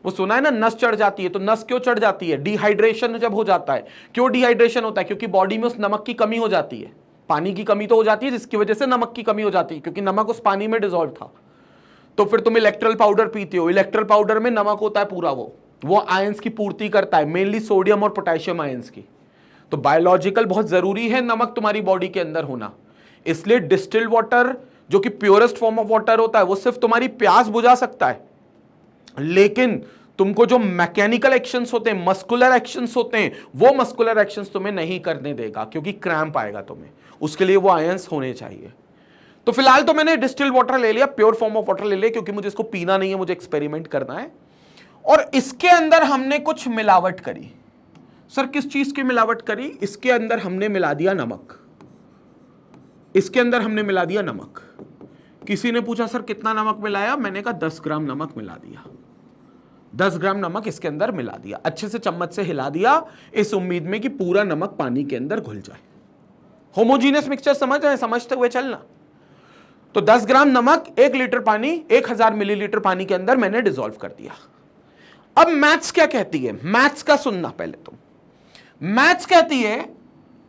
वो सुना है ना, नस चढ़ जाती है। तो नस क्यों चढ़ जाती है? डिहाइड्रेशन जब हो जाता है। क्यों डिहाइड्रेशन होता है? क्योंकि बॉडी में उस नमक की कमी हो जाती है, पानी की कमी तो हो जाती है, जिसकी वजह से नमक की कमी हो जाती है, क्योंकि नमक उस पानी में डिसॉल्व था। तो फिर तुम इलेक्ट्रल पाउडर पीते हो, इलेक्ट्रल पाउडर में नमक होता है पूरा, वो आयंस की पूर्ति करता है, मेनली सोडियम और पोटेशियम आयंस की। तो बायोलॉजिकल बहुत जरूरी है नमक तुम्हारी बॉडी के अंदर होना। इसलिए डिस्टिल्ड वाटर जो कि प्योरेस्ट फॉर्म ऑफ वाटर होता है, वो सिर्फ तुम्हारी प्यास बुझा सकता है, लेकिन तुमको जो मैकेनिकल एक्शंस होते हैं, मस्कुलर एक्शंस होते हैं, वो मस्कुलर एक्शंस तुम्हें नहीं करने देगा, क्योंकि क्रैम्प आएगा तुम्हें। उसके लिए वो आयंस होने चाहिए। तो फिलहाल तो मैंने डिस्टिल्ड वाटर ले लिया, प्योर फॉर्म ऑफ वाटर ले लिया, क्योंकि मुझे इसको पीना नहीं है, मुझे एक्सपेरिमेंट करना है। और इसके अंदर हमने कुछ मिलावट करी। सर किस चीज की मिलावट करी? इसके अंदर हमने मिला दिया नमक। इसके अंदर हमने मिला दिया नमक। किसी ने पूछा सर कितना नमक मिलाया? मैंने कहा 10 ग्राम नमक मिला दिया। 10 ग्राम नमक इसके अंदर मिला दिया, अच्छे से चम्मच से हिला दिया, इस उम्मीद में कि पूरा नमक पानी के अंदर घुल जाए। होमोजीनियस मिक्सचर समझ रहे हैं? समझते हुए चलना। तो 10 ग्राम नमक 1 लीटर पानी, 1000 मिलीलीटर पानी के अंदर मैंने डिसॉल्व कर दिया। अब मैथ्स क्या कहती है? मैथ्स का सुनना पहले तुम। मैथ्स कहती है,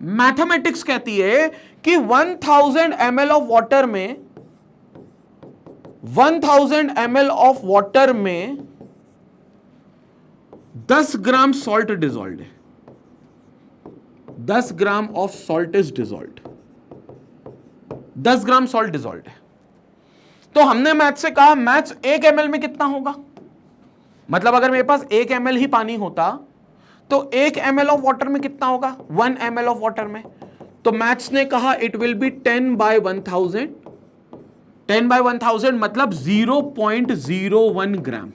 मैथमेटिक्स कहती है कि 1000 ml ऑफ वाटर में 1000 ml ऑफ वाटर में 10 ग्राम सॉल्ट डिसॉल्व है। 10 gram of salt is dissolve. 10 gram salt dissolve है। तो हमने मैथ से कहा मैथ्स 1 ml में कितना होगा? मतलब अगर मेरे पास 1 ml ही पानी होता तो 1 ml ऑफ वाटर में कितना होगा? 1 ml ऑफ वाटर में। तो मैथ्स ने कहा इट विल बी 10/1000। 10/1000 मतलब 0.01 ग्राम।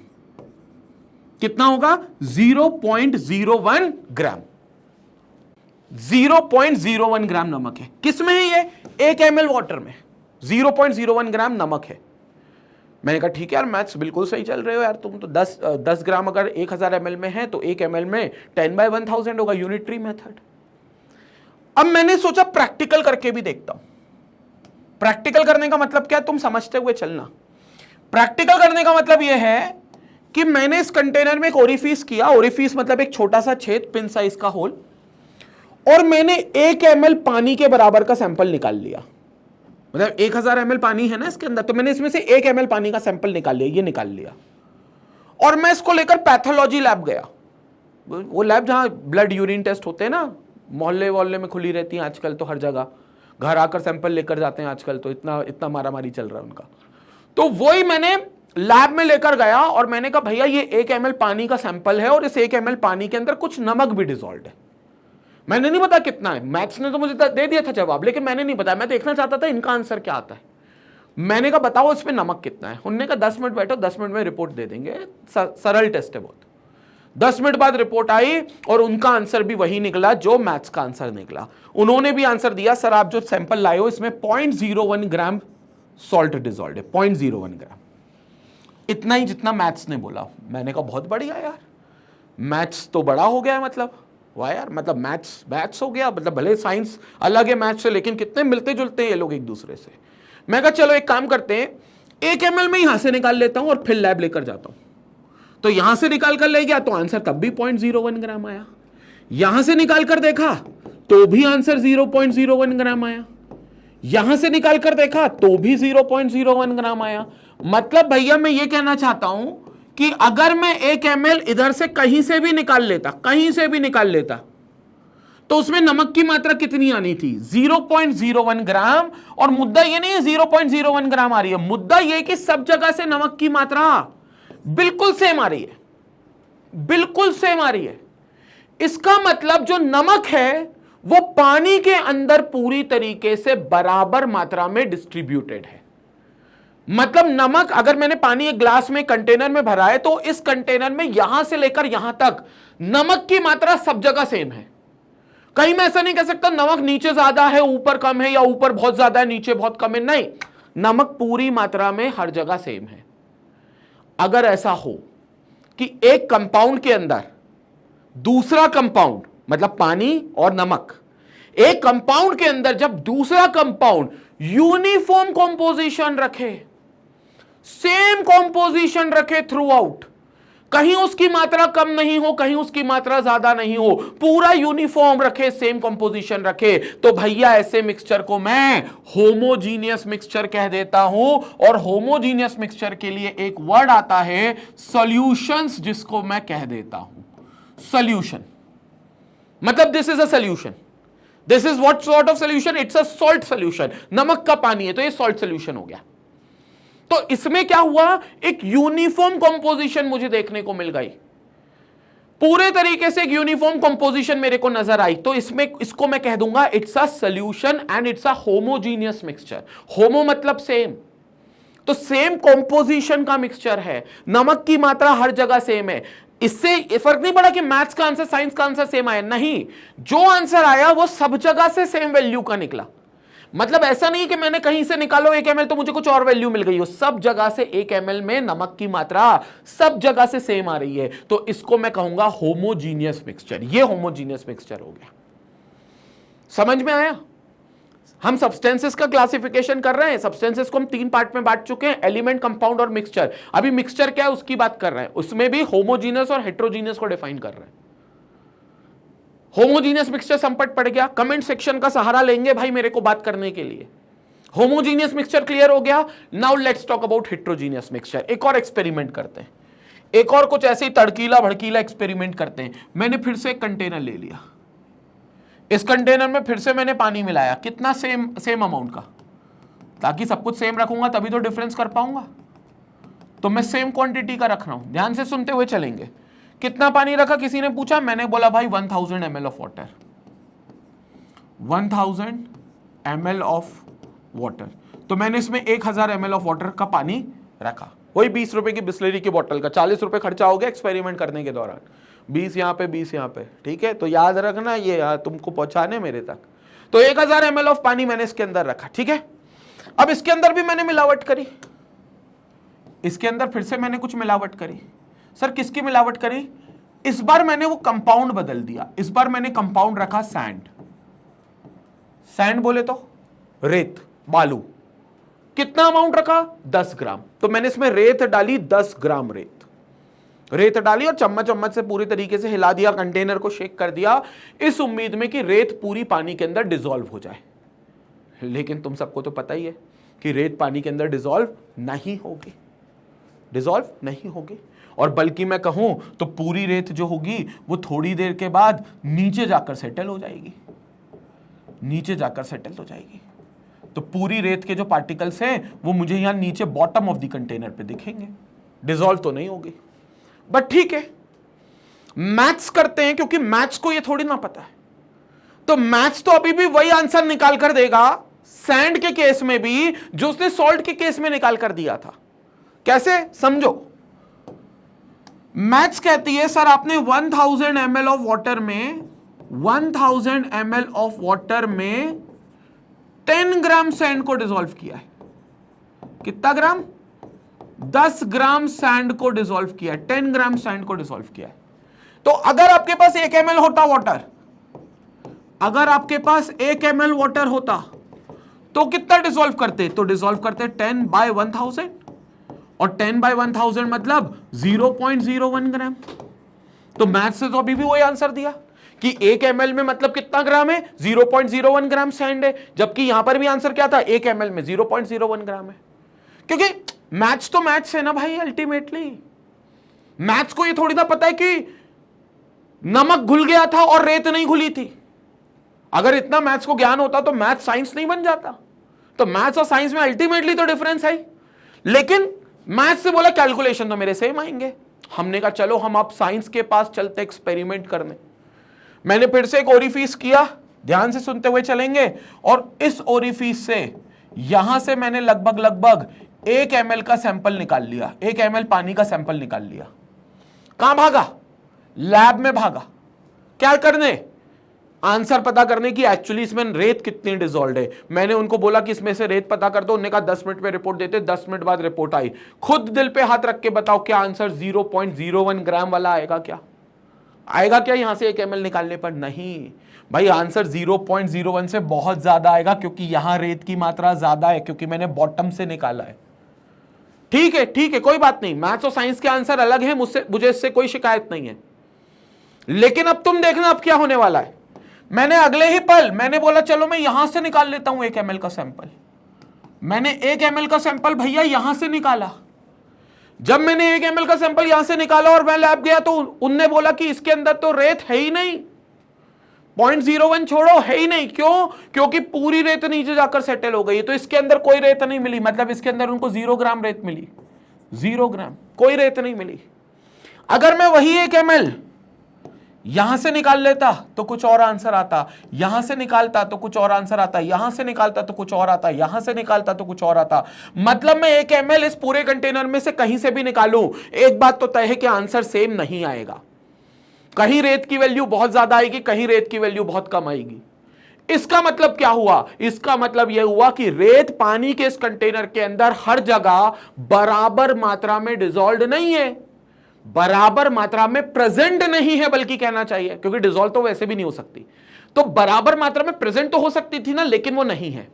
कितना होगा? 0.01 ग्राम। 0.01 ग्राम नमक है। किसमें है ये? 1 ml वाटर में 0.01 ग्राम नमक है। मैंने कहा ठीक है यार, मैथ्स बिल्कुल सही चल रहे हो यार तुम तो। 10 ग्राम अगर 1000 ml में है तो 1 ml में 10/1000 होगा, यूनिटरी मेथड। अब मैंने सोचा प्रैक्टिकल करके भी देखता हूं। प्रैक्टिकल करने का मतलब क्या है? तुम समझते हुए चलना। प्रैक्टिकल करने का मतलब यह है कि मैंने इस कंटेनर में एक ओरिफिस किया, ओरिफिस मतलब एक छोटा सा छेद, पिन साइज का होल, और मैंने 1 ml पानी के बराबर का सैंपल निकाल लिया। मतलब 1000 ml पानी है ना इसके अंदर, तो मैंने इसमें से 1 ml पानी का सैंपल निकाल लिया, ये निकाल लिया, और मैं इसको लेकर पैथोलॉजी लैब गया। वो लैब जहां ब्लड यूरिन टेस्ट होते हैं ना, मोहल्ले वोहल्ले में खुली रहती हैं आजकल तो हर जगह, घर आकर सैंपल लेकर जाते हैं आजकल, तो इतना मारामारी चल रहा है उनका। तो वही मैंने लैब में लेकर गया और मैंने कहा भैया ये 1 ml पानी का सैंपल है और इस 1 ml पानी के अंदर कुछ नमक भी डिसॉल्व है। मैंने नहीं पता कितना है, मैथ्स ने तो मुझे दे दिया था जवाब, लेकिन मैंने नहीं बताया, मैं देखना चाहता था इनका आंसर क्या आता है। मैंने कहा बताओ इसमें नमक कितना है। उन्होंने कहा 10 मिनट बैठो, 10 मिनट में रिपोर्ट दे देंगे, सरल टेस्ट है बहुत। 10 मिनट बाद रिपोर्ट आई और उनका आंसर भी वही निकला जो मैथ्स का आंसर निकला। उन्होंने भी आंसर दिया, सर आप जो सैंपल लाए हो इसमें 0.01 ग्राम सॉल्ट डिसॉल्व है, 0.01 ग्राम, इतना ही जितना मैथ्स ने बोला। मैंने कहा बहुत बढ़िया यार, मैथ्स तो बड़ा हो गया, मतलब वाह यार, मतलब मैथ्स हो गया, मतलब भले साइंस अलग है मैथ्स से, लेकिन कितने मिलते जुलते हैं ये लोग एक दूसरे से। मैं कहा चलो एक काम करते हैं, 1 ml में यहां से निकाल लेता हूं और फिर लैब लेकर जाता हूं। तो यहां से निकाल कर ले गया तो आंसर तब भी 0.01 ग्राम आया, यहां से निकाल कर देखा तो भी आंसर 0.01 ग्राम आया, यहां से निकाल कर देखा तो भी 0.01 ग्राम आया। मतलब भैया मैं ये कहना चाहता हूं कि अगर मैं 1 ml इधर से कहीं से भी निकाल लेता तो उसमें नमक की मात्रा कितनी आनी थी, 0.01 ग्राम। और मुद्दा ये नहीं है 0.01 ग्राम आ रही है, मुद्दा ये कि सब जगह से नमक की मात्रा बिल्कुल सेम आ रही है, बिल्कुल सेम आ रही है। इसका मतलब जो नमक है वो पानी के अंदर पूरी तरीके से बराबर मात्रा में डिस्ट्रीब्यूटेड है। मतलब नमक अगर मैंने पानी एक ग्लास में कंटेनर में भरा है तो इस कंटेनर में यहां से लेकर यहां तक नमक की मात्रा सब जगह सेम है। कहीं मैं ऐसा नहीं कह सकता नमक नीचे ज्यादा है ऊपर कम है, या ऊपर बहुत ज्यादा है नीचे बहुत कम है, नहीं, नमक पूरी मात्रा में हर जगह सेम है। अगर ऐसा हो कि एक कंपाउंड के अंदर दूसरा कंपाउंड, मतलब पानी और नमक, एक कंपाउंड के अंदर जब दूसरा कंपाउंड यूनिफॉर्म कॉम्पोजिशन रखे, सेम कॉम्पोजिशन रखे थ्रू आउट, कहीं उसकी मात्रा कम नहीं हो कहीं उसकी मात्रा ज्यादा नहीं हो, पूरा यूनिफॉर्म रखे, सेम कंपोजिशन रखे, तो भैया ऐसे मिक्सचर को मैं होमोजीनियस मिक्सचर कह देता हूं। और होमोजीनियस मिक्सचर के लिए एक वर्ड आता है सॉल्यूशंस, जिसको मैं कह देता हूं सॉल्यूशन। मतलब this is a solution, this is what sort of solution, it's a salt solution. नमक का पानी है तो ये सॉल्ट सॉल्यूशन हो गया। तो इसमें क्या हुआ, एक यूनिफॉर्म कंपोजिशन मुझे देखने को मिल गई, पूरे तरीके से एक यूनिफॉर्म कंपोजिशन मेरे को नजर आई। तो इसमें इसको मैं कह दूंगा it's a solution and it's a homogeneous mixture. Homo मतलब सेम, तो सेम कंपोजिशन का मिक्सचर है, नमक की मात्रा हर जगह सेम है। इससे फर्क नहीं पड़ा कि मैथ्स का आंसर साइंस का आंसर सेम आया, नहीं, जो आंसर आया वो सब जगह से सेम वैल्यू का निकला। मतलब ऐसा नहीं कि मैंने कहीं से निकालो 1 ml तो मुझे कुछ और वैल्यू मिल गई हो, सब जगह से 1 ml में नमक की मात्रा सब जगह से सेम आ रही है। तो इसको मैं कहूंगा होमोजीनियस मिक्सचर। ये होमोजीनियस मिक्सचर हो गया। समझ में आया? हम सब्सटेंसेस का क्लासिफिकेशन कर रहे हैं, सब्सटेंसेस को हम 3 पार्ट में बांट चुके हैं, एलिमेंट, कंपाउंड और मिक्सचर। अभी मिक्सचर क्या है उसकी बात कर रहे हैं, उसमें भी होमोजीनियस और हेट्रोजीनियस को डिफाइन कर रहे हैं। होमोजीनियस मिक्सचर संपट पड़ गया, कमेंट सेक्शन का सहारा लेंगे भाई मेरे को बात करने के लिए। होमोजीनियस मिक्सचर क्लियर हो गया। Now let's talk about heterogeneous mixture. एक और एक्सपेरिमेंट करते हैं, एक और कुछ ऐसे ही तड़कीला भड़कीला एक्सपेरिमेंट करते हैं। मैंने फिर से एक कंटेनर ले लिया, इस कंटेनर में फिर से मैंने पानी मिलाया, कितना, सेम अमाउंट का, ताकि सब कुछ सेम रखूंगा तभी तो डिफरेंस कर पाऊंगा। तो मैं सेम क्वांटिटी का रख रहा हूं, ध्यान से सुनते हुए चलेंगे। कितना पानी रखा किसी ने पूछा, मैंने बोला भाई 1000 ml of water, 1000 ml of water. तो मैंने इसमें 1000 ml ऑफ वाटर का पानी रखा, वही 20 रुपए की बिस्लरी की बोतल का, 40 रुपए खर्चा हो गया एक्सपेरिमेंट करने के दौरान, 20 यहाँ पे 20 यहाँ पे, ठीक है। तो याद रखना ये तुमको पहुंचाने मेरे तक। तो 1000 ml ऑफ पानी मैंने इसके अंदर रखा, ठीक है। अब इसके अंदर भी मैंने मिलावट करी, इसके अंदर फिर से मैंने कुछ मिलावट करी। सर किसकी मिलावट करी? इस बार मैंने वो कंपाउंड बदल दिया, इस बार मैंने कंपाउंड रखा सैंड। सैंड बोले तो रेत, बालू। कितना अमाउंट रखा? 10 ग्राम। तो मैंने इसमें रेत डाली, 10 ग्राम रेत। रेत डाली और चम्मच चम्मच से पूरी तरीके से हिला दिया, कंटेनर को शेक कर दिया, इस उम्मीद में कि रेत पूरी पानी के अंदर डिसॉल्व हो जाए। लेकिन तुम सबको तो पता ही है कि रेत पानी के अंदर डिसॉल्व नहीं होगी, डिसॉल्व नहीं होगी। और बल्कि मैं कहूं तो पूरी रेत जो होगी वो थोड़ी देर के बाद नीचे जाकर सेटल हो जाएगी, नीचे जाकर सेटल हो जाएगी। तो पूरी रेत के जो पार्टिकल्स हैं वो मुझे यहां नीचे बॉटम ऑफ द कंटेनर पे दिखेंगे, डिसॉल्व तो नहीं होगी। बट ठीक है, मैथ्स करते हैं, क्योंकि मैथ्स को ये थोड़ी ना पता है। तो मैथ्स तो अभी भी वही आंसर निकाल कर देगा सैंड के केस में भी जो उसने सॉल्ट के केस में निकाल कर दिया था। कैसे, समझो। मैथ्स कहती है सर आपने 1000 ml ऑफ वाटर में 1000 ml ऑफ वाटर में 10 ग्राम सैंड को डिसॉल्व किया है। कितना ग्राम? 10 ग्राम सैंड को डिसॉल्व किया है, 10 ग्राम सैंड को डिसॉल्व किया है। तो अगर आपके पास 1 ml होता वाटर, अगर आपके पास 1 ml वाटर होता तो कितना डिसॉल्व करते? तो डिसॉल्व करते 10/1000, और 10/1000 मतलब 0.01 ग्राम। तो मैथ से तो अभी भी वही आंसर दिया कि 1 ml में मतलब कितना ग्राम है? 0.01 ग्राम सैंड है। जबकि यहां पर भी आंसर क्या था? 1 ml में 0.01 ग्राम है। क्योंकि मैथ्स तो मैथ्स है ना भाई, अल्टीमेटली मैथ्स को ये थोड़ी ना पता है कि नमक घुल गया था और रेत नहीं घुली थी। अगर इतना मैथ्स को ज्ञान होता तो मैथ्स साइंस नहीं बन जाता। तो मैथ्स और साइंस में अल्टीमेटली तो डिफरेंस है। लेकिन मैथ्स से बोला कैलकुलेशन तो मेरे सेम आएंगे। हमने कहा चलो हम आप साइंस के पास चलते एक्सपेरिमेंट करने। मैंने फिर से एक ओरिफिस किया, ध्यान से सुनते हुए चलेंगे। और इस ओरिफिस से यहां से मैंने लगभग 1 ml का सैंपल निकाल लिया, 1 ml पानी का सैंपल निकाल लिया। कहां भागा? लैब में भागा। क्या करने? आंसर पता करने की एक्चुअली इसमें रेत कितनी डिसॉल्व है। मैंने उनको बोला कि इसमें से रेत पता कर दो, उन्होंने कहा 10 मिनट में रिपोर्ट देते। 10 मिनट बाद रिपोर्ट आई। खुद दिल पे हाथ रख के बताओ क्या आंसर 0.01 ग्राम वाला आएगा? क्या आएगा? क्या यहां से 1 ml निकालने पर? नहीं भाई, आंसर 0.01 से बहुत ज्यादा आएगा, क्योंकि यहां रेत की मात्रा ज्यादा है, क्योंकि मैंने बॉटम से निकाला है। ठीक है, ठीक है, कोई बात नहीं। मैथ्स और साइंस के आंसर अलग है, मुझे इससे कोई शिकायत नहीं है। लेकिन अब तुम देखना अब क्या होने वाला है। मैंने अगले ही पल मैंने बोला चलो मैं यहां से निकाल लेता हूं 1 ml का सैंपल। मैंने 1 ml का सैंपल भैया यहां से निकाला। जब मैंने 1 ml का सैंपल यहां से निकाला और मैं लैब गया तो उनने बोला कि इसके अंदर तो रेत है ही नहीं, 0.01 छोड़ो, है ही नहीं। क्यों? क्योंकि पूरी रेत नीचे जाकर सेटल हो गई। तो इसके अंदर कोई रेत नहीं मिली, मतलब इसके अंदर उनको 0 ग्राम रेत मिली, 0 ग्राम, कोई रेत नहीं मिली। अगर मैं वही 1 ml यहां से निकाल लेता तो कुछ और आंसर आता, यहां से निकालता तो कुछ और आंसर आता, यहां से निकालता तो कुछ और आता, यहां से निकालता तो कुछ और आता। मतलब मैं 1 ml इस पूरे कंटेनर में से कहीं से भी निकालूं, एक बात तो तय है कि आंसर सेम नहीं आएगा। कहीं रेत की वैल्यू बहुत ज्यादा आएगी, कहीं रेत की वैल्यू बहुत कम आएगी। इसका मतलब क्या हुआ? इसका मतलब यह हुआ कि रेत पानी के इस कंटेनर के अंदर हर जगह बराबर मात्रा में डिसॉल्व नहीं है, बराबर मात्रा में प्रेजेंट नहीं है, बल्कि कहना चाहिए, क्योंकि डिसॉल्व तो वैसे भी नहीं हो सकती। तो बराबर मात्रा में प्रेजेंट तो हो सकती थी ना, लेकिन वो नहीं है।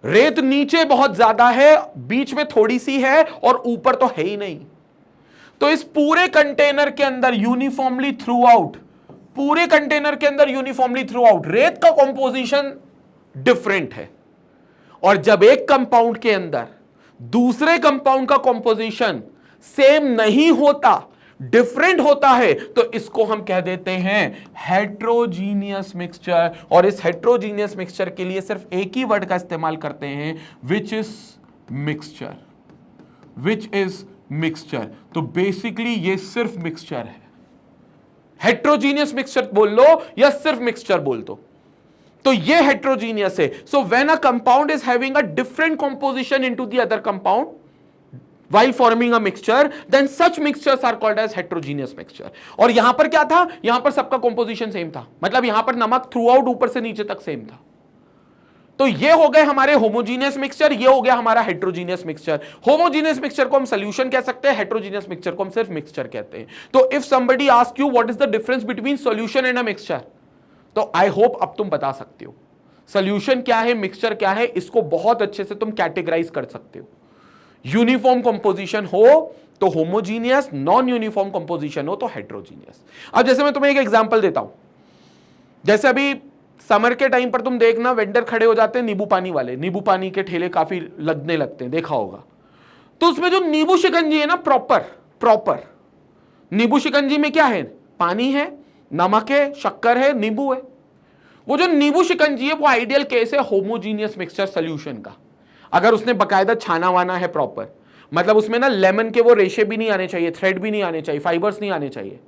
रेत नीचे बहुत ज्यादा है, बीच में थोड़ी सी है और ऊपर तो है ही नहीं। तो इस पूरे कंटेनर के अंदर यूनिफॉर्मली थ्रू आउट, पूरे कंटेनर के अंदर यूनिफॉर्मली थ्रू आउट रेत का कंपोजिशन डिफरेंट है। और जब एक कंपाउंड के अंदर दूसरे कंपाउंड का कंपोजिशन सेम नहीं होता, डिफरेंट होता है, तो इसको हम कह देते हैं हेट्रोजीनियस मिक्सचर। और इस हेट्रोजीनियस मिक्सचर के लिए सिर्फ एक ही वर्ड का इस्तेमाल करते हैं, which is mixture, which is mixture. तो बेसिकली ये सिर्फ मिक्सचर है। हेट्रोजीनियस मिक्सचर बोल लो या सिर्फ मिक्सचर बोल दो, तो ये हेट्रोजीनियस है। So when a compound is having a different composition into the other compound while forming a mixture, then such mixtures are called as heterogeneous mixture। और यहां पर क्या था? यहां पर सबका कंपोजिशन सेम था, मतलब यहां पर नमक थ्रू आउट ऊपर से नीचे तक सेम था। तो ये हो गए हमारे होमोजीनियस मिक्सचर, ये हो गया हमारा हेट्रोजीनियस मिक्सचर। होमोजीनियस मिक्सचर को हम सॉल्यूशन कह सकते हैं, हेट्रोजीनियस मिक्सचर को हम सिर्फ मिक्सचर कहते हैं। तो if somebody ask you what is the difference between solution and a mixture, तो आई होप अब तुम बता सकते हो सॉल्यूशन क्या है, मिक्सचर क्या है, इसको बहुत अच्छे से तुम कैटेगराइज कर सकते हो। यूनिफॉर्म कंपोजिशन हो तो होमोजीनियस, नॉन यूनिफॉर्म कंपोजिशन हो तो हेट्रोजीनियस। अब जैसे मैं तुम्हें एक एग्जांपल देता हूं, जैसे अभी समर के टाइम पर तुम देखना वेंडर खड़े हो जाते हैं नींबू पानी वाले, नींबू पानी के ठेले काफी लगने लगते हैं, देखा होगा। तो उसमें जो नींबू शिकंजी है ना, प्रॉपर नींबू शिकंजी में क्या है, पानी है, नमक है, शक्कर है, नींबू है। वो जो नींबू शिकंजी है वो आइडियल केस है होमोजीनियस मिक्सचर सोल्यूशन का। अगर उसने बकायदा छाना वाना है प्रॉपर, मतलब उसमें ना लेमन के वो रेशे भी नहीं आने चाहिए, थ्रेड भी नहीं आने चाहिए, फाइबर्स नहीं आने चाहिए,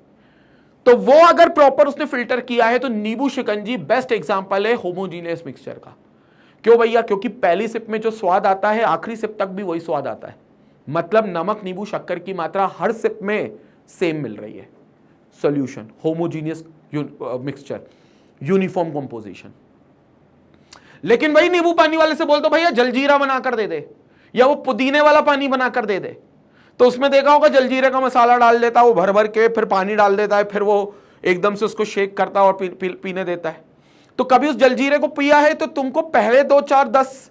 तो वो अगर प्रॉपर उसने फिल्टर किया है तो नींबू शिकंजी बेस्ट एग्जांपल है होमोजीनियस मिक्सचर का। क्यों भैया? क्योंकि पहली सिप में जो स्वाद आता है आखिरी सिप तक भी वही स्वाद आता है, मतलब नमक, नींबू, शक्कर की मात्रा हर सिप में सेम मिल रही है। Solution homogeneous mixture, uniform composition. लेकिन भाई नींबू पानी वाले से बोल दो भैया जलजीरा बनाकर दे दे, या वो पुदीने वाला पानी बनाकर दे दे, तो उसमें देखा होगा जलजीरे का मसाला डाल देता है वो भर भर के, फिर पानी डाल देता है, फिर वो एकदम से उसको शेक करता है और पीने देता है। तो कभी उस जलजीरे को पिया है तो तुमको पहले 2, 4, 10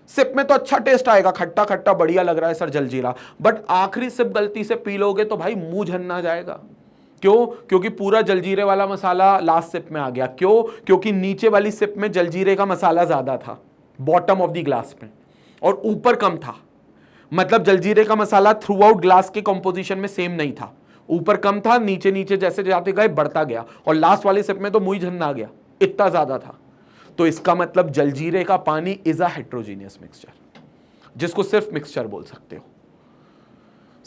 सिप में तो अच्छा टेस्ट आएगा, खट्टा खट्टा बढ़िया लग रहा है सर जलजीरा, बट आखिरी सिप गलती से पी लोगे तो भाई मुंह झन्ना जाएगा। क्यों? क्योंकि पूरा जलजीरे वाला मसाला लास्ट सिप में आ गया। क्यों? क्योंकि नीचे वाली सिप में जलजीरे का मसाला ज्यादा था, बॉटम ऑफ द ग्लास में, और ऊपर कम था। मतलब जलजीरे का मसाला थ्रू आउट ग्लास के कंपोजिशन में सेम नहीं था, ऊपर कम था, नीचे नीचे जैसे जाते गए बढ़ता गया, और लास्ट वाली सिप में तो मुंह झन्ना आ गया, इतना ज्यादा था। तो इसका मतलब जलजीरे का पानी इज अ हेट्रोजीनियस मिक्सचर, जिसको सिर्फ मिक्सचर बोल सकते हो।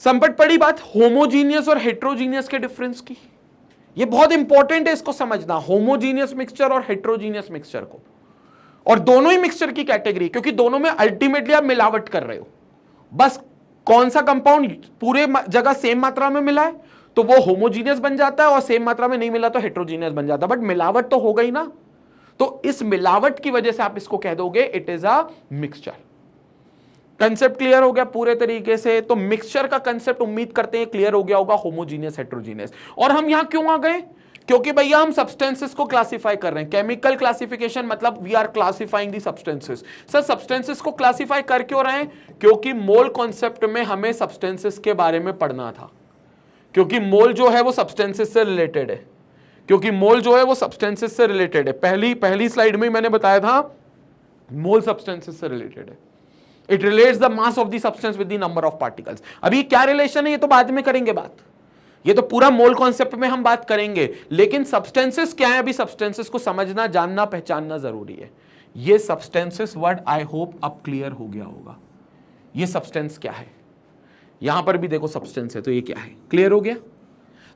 संपट पड़ी बात होमोजीनियस और हेट्रोजीनियस के डिफरेंस की। ये बहुत इंपॉर्टेंट है इसको समझना, होमोजीनियस मिक्सचर और हेट्रोजीनियस मिक्सचर को, और दोनों ही मिक्सचर की कैटेगरी, क्योंकि दोनों में अल्टीमेटली आप मिलावट कर रहे हो। बस कौन सा कंपाउंड पूरे जगह सेम मात्रा में मिला है तो वो होमोजीनियस बन जाता है, और सेम मात्रा में नहीं मिला तो हेट्रोजीनियस बन जाता है, बट मिलावट तो हो गई ना। तो इस मिलावट की वजह से आप इसको कह दोगे it is a mixture. Concept clear हो गया पूरे तरीके से? तो मिक्सचर का कंसेप्ट उम्मीद करते हैं क्लियर हो गया होगा, होमोजीनियस, हेट्रोजीनियस। और हम यहां क्यों आ गए? क्योंकि भैया हम सब्सटेंसेस को क्लासिफाई कर रहे हैं, केमिकल क्लासिफिकेशन, मतलब we are classifying the substances. Sir substances को क्लासिफाई कर क्यों रहे हैं? क्योंकि मोल कॉन्सेप्ट में हमें सब्सटेंसेस के बारे में पढ़ना था, क्योंकि मोल जो है वो सब्सटेंसेस से रिलेटेड है, क्योंकि मोल जो है वो सब्सटेंसेस से रिलेटेड है। पहली स्लाइड में मैंने बताया था मोल सब्सटेंसेस से रिलेटेड है। It relates the mass of the substance with the number of particles. अभी क्या रिलेशन है ये तो बाद में करेंगे बात, ये तो पूरा मोल कॉन्सेप्ट में हम बात करेंगे, लेकिन सब्सटेंसेस क्या है अभी सब्सटेंसेस को समझना, जानना, पहचानना जरूरी है। ये सब्सटेंसेस वर्ड आई होप अब क्लियर हो गया होगा। ये सब्सटेंस क्या है, यहां पर भी देखो सब्सटेंस है तो ये क्या है, क्लियर हो गया?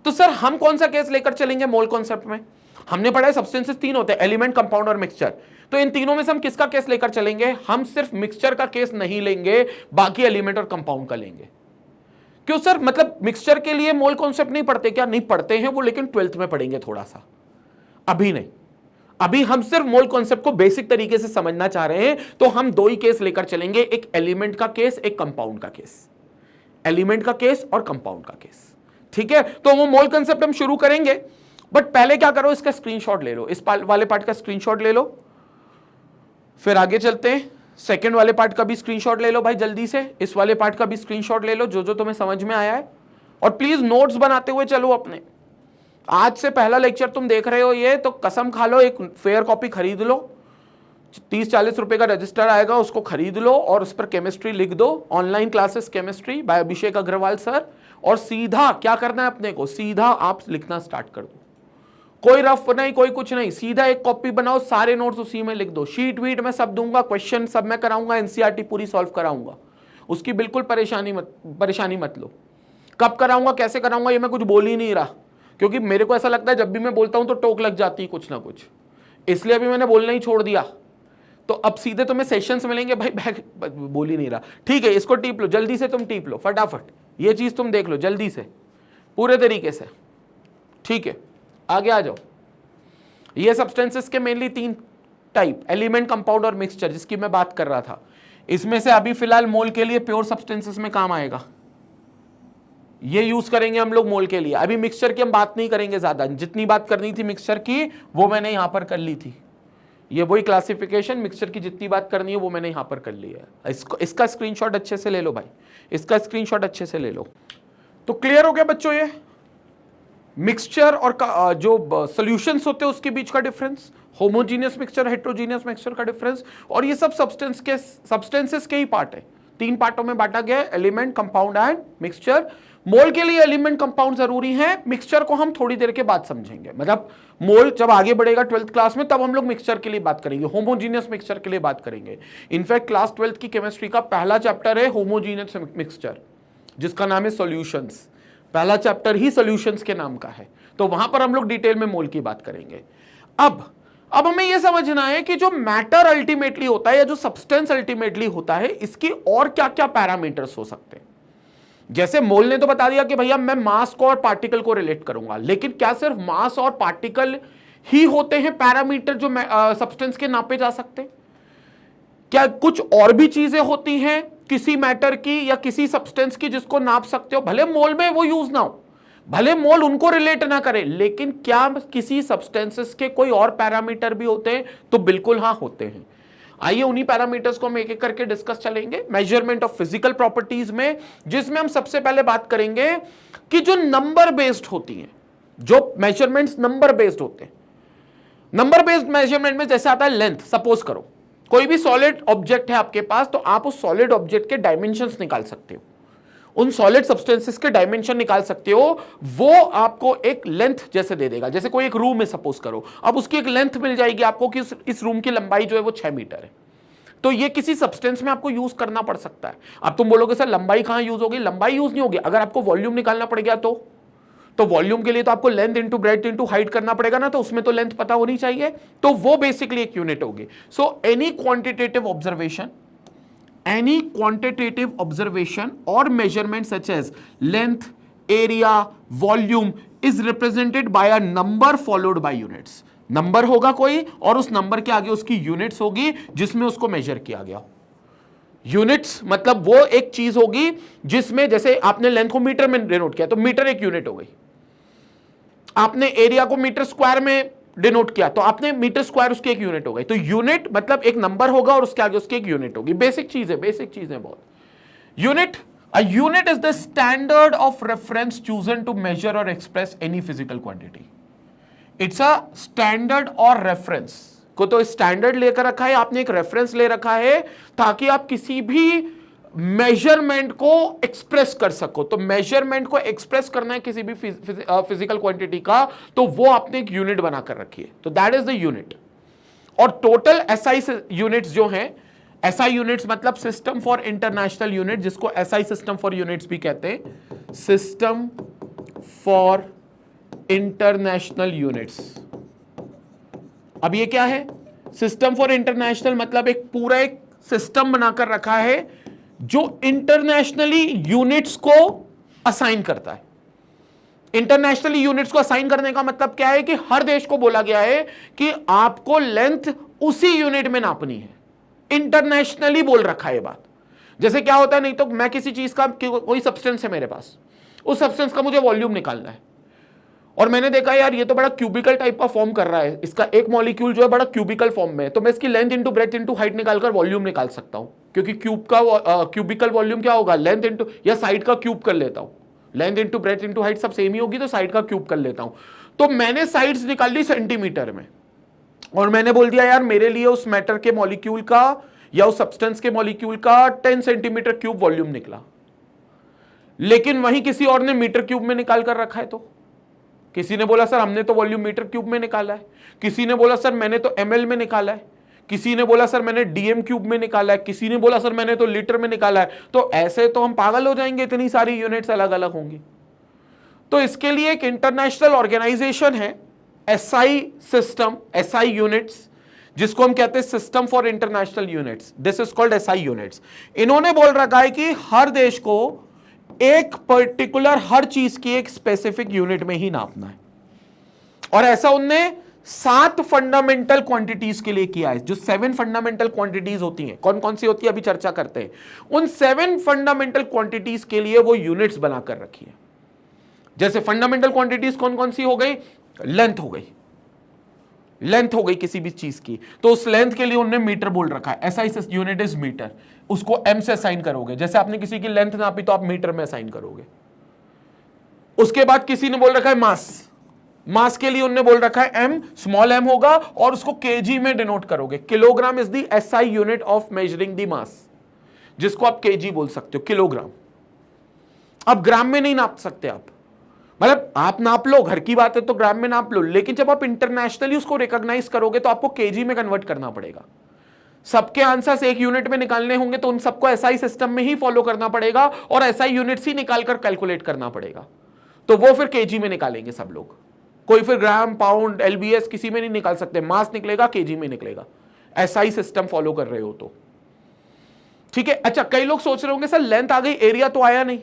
तो सर हम कौन सा केस लेकर चलेंगे मोल कॉन्सेप्ट में? हमने पढ़ा है सब्सटेंसेस 3 होते हैं, एलिमेंट, कंपाउंड और मिक्सचर। तो इन तीनों में से हम किसका केस लेकर चलेंगे? हम सिर्फ मिक्सचर का केस नहीं लेंगे, बाकी एलिमेंट और कंपाउंड का लेंगे। क्यों सर? मतलब मिक्सचर के लिए मोल कॉन्सेप्ट नहीं पढ़ते क्या? नहीं पढ़ते हैं वो, लेकिन 12th में पढ़ेंगे थोड़ा सा, अभी नहीं। अभी हम सिर्फ मोल कॉन्सेप्ट को बेसिक तरीके से समझना चाह रहे हैं, तो हम 2 ही केस लेकर चलेंगे, एक एलिमेंट का केस, एक कंपाउंड का केस। एलिमेंट का केस और कंपाउंड का केस, ठीक है? तो वो मोल कॉन्सेप्ट हम शुरू करेंगे, बट पहले क्या करो, इसका स्क्रीनशॉट ले लो, इस वाले पार्ट का स्क्रीनशॉट ले लो, फिर आगे चलते हैं। सेकंड वाले पार्ट का भी स्क्रीनशॉट ले लो भाई जल्दी से, इस वाले पार्ट का भी स्क्रीनशॉट ले लो जो जो तुम्हें समझ में आया है, और प्लीज नोट्स बनाते हुए चलो अपने। आज से पहला लेक्चर तुम देख रहे हो ये, तो कसम खा लो, एक फेयर कॉपी खरीद लो, 30-40 रुपए का रजिस्टर आएगा, उसको खरीद लो और उस पर केमिस्ट्री लिख दो, online classes chemistry by Abhishek Agarwal sir, और सीधा क्या करना है अपने को, सीधा आप लिखना स्टार्ट कर दो। कोई रफ नहीं, कोई कुछ नहीं, सीधा एक कॉपी बनाओ, सारे नोट्स उसी में लिख दो, शीट वीट में सब दूंगा, क्वेश्चन सब मैं कराऊंगा, एनसीईआरटी पूरी सॉल्व कराऊंगा, उसकी बिल्कुल परेशानी मत लो। कब कराऊंगा, कैसे कराऊंगा, ये मैं कुछ बोल ही नहीं रहा, क्योंकि मेरे को ऐसा लगता है जब भी मैं बोलता हूं तो टोक लग जाती है कुछ ना कुछ, इसलिए अभी मैंने बोलना ही छोड़ दिया। तो अब सीधे तुम्हें सेशंस मिलेंगे भाई, बोल ही नहीं रहा, ठीक है? इसको टीप लो जल्दी से, तुम टीप लो फटाफट, ये चीज तुम देख लो जल्दी से पूरे तरीके से, ठीक है? आगे आ जाओ। ये सब्सटेंसेस के मेनली 3 टाइप, एलिमेंट, कंपाउंड और मिक्सचर, जिसकी मैं बात कर रहा था। इसमें से अभी फिलहाल मोल के लिए प्योर सब्सटेंसेस में काम आएगा, ये यूज करेंगे हम लोग मोल के लिए। अभी मिक्सचर की हम बात नहीं करेंगे ज्यादा, जितनी बात करनी थी मिक्सचर की वो मैंने यहां पर कर ली थी, ये वही क्लासिफिकेशन, मिक्सचर की जितनी बात करनी है वो मैंने यहां पर कर ली है। इसका स्क्रीनशॉट अच्छे से ले लो भाई, इसका स्क्रीनशॉट अच्छे से ले लो। तो क्लियर हो गया बच्चों, ये मिक्सचर और जो सॉल्यूशंस होते हैं उसके बीच का difference, homogeneous mixture, heterogeneous mixture का डिफरेंस, और ये सब सब्सटेंसेस के ही पार्ट है। 3 पार्टों में बांटा गया है, एलिमेंट, कंपाउंड एंड मिक्सचर। मोल के लिए एलिमेंट कंपाउंड जरूरी है, मिक्सचर को हम थोड़ी देर के बाद समझेंगे। मतलब मोल जब आगे बढ़ेगा 12th क्लास में, तब हम लोग मिक्सचर के लिए बात करेंगे, होमोजीनियस मिक्सचर के लिए बात करेंगे। इनफैक्ट क्लास 12th की केमिस्ट्री का पहला चैप्टर है होमोजीनियस मिक्सचर, जिसका नाम है सॉल्यूशंस। पहला चैप्टर ही सॉल्यूशंस के नाम का है, तो वहां पर हम लोग डिटेल में मोल की बात करेंगे। अब हमें यह समझना है कि जो मैटर अल्टीमेटली होता है या जो सब्सटेंस अल्टीमेटली होता है, इसकी और क्या क्या पैरामीटर्स हो सकते हैं। जैसे मोल ने तो बता दिया कि भैया मैं मास को और पार्टिकल को रिलेट करूंगा, लेकिन क्या सिर्फ मास और पार्टिकल ही होते हैं पैरामीटर जो सब्सटेंस के नापे जा सकते हैं? क्या कुछ और भी चीजें होती हैं किसी मैटर की या किसी सब्सटेंस की जिसको नाप सकते हो? भले मोल में वो यूज ना हो, भले मोल उनको रिलेट ना करे, लेकिन क्या किसी सब्सटेंसेस के कोई और पैरामीटर भी होते हैं? तो बिल्कुल हाँ, होते हैं। आइए उन्हीं पैरामीटर्स को हम एक एक करके डिस्कस चलेंगे मेजरमेंट ऑफ फिजिकल प्रॉपर्टीज में, जिसमें हम सबसे पहले बात करेंगे कि जो नंबर बेस्ड होती हैं, जो मेजरमेंट्स नंबर बेस्ड होते हैं। नंबर बेस्ड मेजरमेंट में जैसे आता है लेंथ। सपोज करो कोई भी सॉलिड ऑब्जेक्ट है आपके पास, तो आप उस सॉलिड ऑब्जेक्ट के डायमेंशंस निकाल सकते हो, उन सॉलिड सब्सटेंसेस के डायमेंशन निकाल सकते हो। वो आपको एक लेंथ जैसे दे देगा। जैसे कोई एक रूम है सपोज करो, अब उसकी एक लेंथ मिल जाएगी आपको कि इस रूम की लंबाई जो है वो 6 मीटर है। तो ये किसी सब्सटेंस में आपको यूज करना पड़ सकता है। अब तुम बोलोगे सर लंबाई कहां यूज होगी? लंबाई यूज नहीं होगी। अगर आपको वॉल्यूम निकालना पड़ गया तो वॉल्यूम के लिए तो आपको length into breadth into height करना पड़ेगा ना, तो उसमें तो लेंथ पता होनी चाहिए। तो वो बेसिकली एक यूनिट होगी। So any quantitative observation, any quantitative observation or measurement such as length, area, volume is represented by a number followed by units. Number होगा कोई और उस नंबर के आगे उसकी यूनिट्स होगी जिसमें उसको मेजर किया गया। यूनिट्स मतलब वो एक चीज होगी जिसमें, जैसे आपने लेंथ को मीटर में डिनोट किया तो मीटर एक यूनिट हो गई, आपने एरिया को मीटर स्क्वायर में डिनोट किया तो आपने मीटर स्क्वायर उसकी एक यूनिट हो गई। तो यूनिट मतलब एक नंबर होगा और उसके आगे उसकी एक यूनिट होगी। बेसिक चीज है बहुत। Unit, a unit is the standard of reference chosen to measure और express any physical quantity. It's a standard और रेफरेंस को, तो स्टैंडर्ड लेकर रखा है आपने, एक रेफरेंस ले रखा है ताकि आप किसी भी मेजरमेंट को एक्सप्रेस कर सको। तो मेजरमेंट को एक्सप्रेस करना है किसी भी फिजिकल क्वांटिटी का, तो वो आपने एक यूनिट बनाकर रखी है। तो दैट इज द यूनिट। और टोटल एसआई यूनिट्स जो हैं, एसआई यूनिट्स मतलब सिस्टम फॉर इंटरनेशनल यूनिट, जिसको एसआई सिस्टम फॉर यूनिट्स भी कहते हैं, सिस्टम फॉर इंटरनेशनल यूनिट्स। अब ये क्या है? सिस्टम फॉर इंटरनेशनल मतलब एक पूरा एक सिस्टम बनाकर रखा है जो इंटरनेशनली यूनिट्स को असाइन करता है। इंटरनेशनली यूनिट्स को असाइन करने का मतलब क्या है कि हर देश को बोला गया है कि आपको लेंथ उसी यूनिट में नापनी है। इंटरनेशनली बोल रखा है बात। जैसे क्या होता है, नहीं तो मैं किसी चीज का, कोई सब्सटेंस है मेरे पास, उस सब्सटेंस का मुझे वॉल्यूम निकालना है और मैंने देखा यार ये तो बड़ा क्यूबिकल टाइप का फॉर्म कर रहा है, इसका एक मॉलिक्यूल जो है बड़ा क्यूबिकल फॉर्म में है, तो मैं इसकी length into breadth into height निकालकर वॉल्यूम निकाल सकता हूं, क्योंकि क्यूब का क्यूबिकल वॉल्यूम क्या होगा? लेंथ इंटू, या साइड का क्यूब कर लेता हूं, length into breadth into height सब सेम ही होगी, तो साइड का क्यूब कर लेता हूं। तो मैंने साइड्स निकाल ली सेंटीमीटर में और मैंने बोल दिया यार मेरे लिए उस मैटर के मॉलिक्यूल का या उस सब्सटेंस के मॉलिक्यूल का 10 सेंटीमीटर क्यूब वॉल्यूम निकला, लेकिन वहीं किसी और ने मीटर क्यूब में निकाल कर रखा है। तो किसी ने बोला सर हमने तो वॉल्यूम मीटर क्यूब में निकाला है, किसी ने बोला सर मैंने तो ml में निकाला है, किसी ने बोला सर मैंने डीएम क्यूब में निकाला है, किसी ने बोला सर मैंने तो लीटर में निकाला है। तो ऐसे तो हम पागल हो जाएंगे, इतनी सारी यूनिट्स अलग अलग होंगी। तो इसके लिए एक इंटरनेशनल ऑर्गेनाइजेशन है एसआई सिस्टम, एसआई यूनिट्स, जिसको हम कहते हैं system for international units. This is called SI units. इन्होंने बोल रखा है कि हर देश को एक पर्टिकुलर हर चीज की एक स्पेसिफिक यूनिट में ही नापना है, और ऐसा उनने 7 फंडामेंटल क्वांटिटीज के लिए किया है। जो 7 फंडामेंटल क्वांटिटीज होती हैं, कौन कौन सी होती है अभी चर्चा करते हैं। उन 7 फंडामेंटल क्वांटिटीज के लिए वो यूनिट्स बनाकर रखी है। जैसे फंडामेंटल क्वांटिटीज कौन कौन सी हो गई? लेंथ हो गई, लेंथ हो गई किसी भी चीज की, तो उस लेंथ के लिए उन्होंने मीटर बोल रखा है, एसआई यूनिट इज मीटर, उसको एम से असाइन करोगे। जैसे आपने किसी की लेंथ नापी तो आप मीटर में असाइन करोगे। उसके बाद किसी ने बोल रखा है मास, मास के लिए उन्होंने बोल रखा है एम, स्मॉल एम होगा और उसको केजी में डिनोट करोगे। Kilogram is the SI unit of measuring the mass, जिसको आप केजी बोल सकते हो, किलोग्राम। अब ग्राम में नहीं नाप सकते आप, मतलब आप नाप लो, घर की बात है तो ग्राम में नाप लो, लेकिन जब आप इंटरनेशनली उसको रिकॉग्नाइज करोगे तो आपको केजी में कन्वर्ट करना पड़ेगा। सबके आंसर्स एक यूनिट में निकालने होंगे तो उन सबको एसआई सिस्टम में ही फॉलो करना पड़ेगा और एसआई यूनिट्स ही निकालकर कैलकुलेट करना पड़ेगा, तो वो फिर केजी में निकालेंगे सब लोग। कोई फिर ग्राम, पाउंड, एलबीएस किसी में नहीं निकाल सकते, मास निकलेगा केजी में निकलेगा, एसआई सिस्टम फॉलो कर रहे हो तो। ठीक है। अच्छा, कई लोग सोच रहे होंगे सर लेंथ आ गई, एरिया तो आया नहीं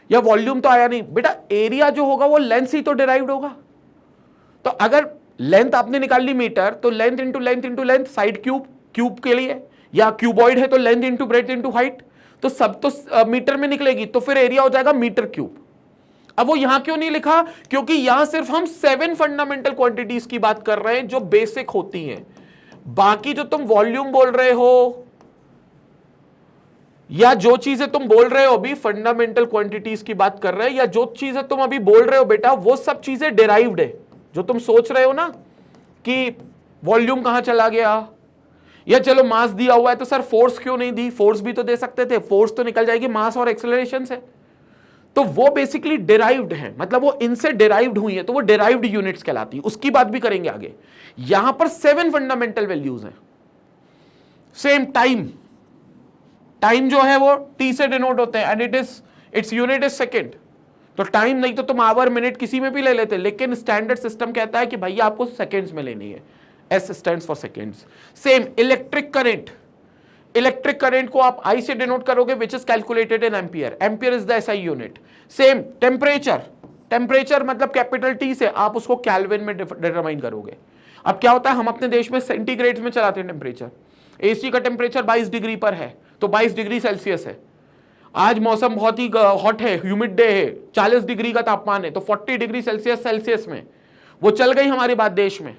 या वॉल्यूम तो आया नहीं। बेटा एरिया जो होगा वो लेंथ ही तो डिराइव्ड होगा। तो अगर लेंथ आपने निकाल ली मीटर, तो length into length into length, side cube, cube के लिए, या क्यूबॉइड है तो length into breadth into height, तो सब तो मीटर में निकलेगी, तो फिर एरिया हो जाएगा मीटर क्यूब। अब वो यहां क्यों नहीं लिखा? क्योंकि यहां सिर्फ हम 7 फंडामेंटल क्वांटिटीज की बात कर रहे हैं जो बेसिक होती हैं। बाकी जो तुम वॉल्यूम बोल रहे हो या जो चीजें तुम बोल रहे हो अभी, फंडामेंटल क्वांटिटीज की बात कर रहे हैं, या जो चीजें तुम अभी बोल रहे हो बेटा, वो सब चीजें डिराइव्ड है। जो तुम सोच रहे हो ना कि वॉल्यूम कहां चला गया, या चलो मास दिया हुआ है तो सर फोर्स क्यों नहीं दी, फोर्स भी तो दे सकते थे, फोर्स तो निकल जाएगी मास और एक्सेलरेशन से। तो वो बेसिकली डिराइव्ड है, मतलब वो इनसे डिराइव्ड हुई है, तो वो डिराइव्ड यूनिट्स कहलाती है। उसकी बात भी करेंगे आगे। यहां पर 7 फंडामेंटल वैल्यूज हैं। सेम टाइम, टाइम जो है वो टी से डिनोट होते हैं and its unit is second. तो टाइम नहीं तो तुम आवर, मिनट किसी में भी ले लेते, लेकिन स्टैंडर्ड सिस्टम कहता है कि भैया आपको सेकेंड्स में लेनी है, S stands for seconds. Same electric current, electric current को आप आई से डिनोट करोगे which is calculated in ampere, ampere is the SI unit. Same temperature, temperature मतलब कैपिटल टी से आप उसको केल्विन में डिटरमाइन करोगे। अब क्या होता है, हम अपने देश में सेंटीग्रेड में चलाते हैं टेम्परेचर। एसी का टेम्परेचर 22 डिग्री पर है तो 22 डिग्री सेल्सियस है। आज मौसम बहुत ही हॉट है, ह्यूमिड डे है, 40 डिग्री का तापमान है, तो 40 डिग्री सेल्सियस में वो चल गई हमारे बाद देश में।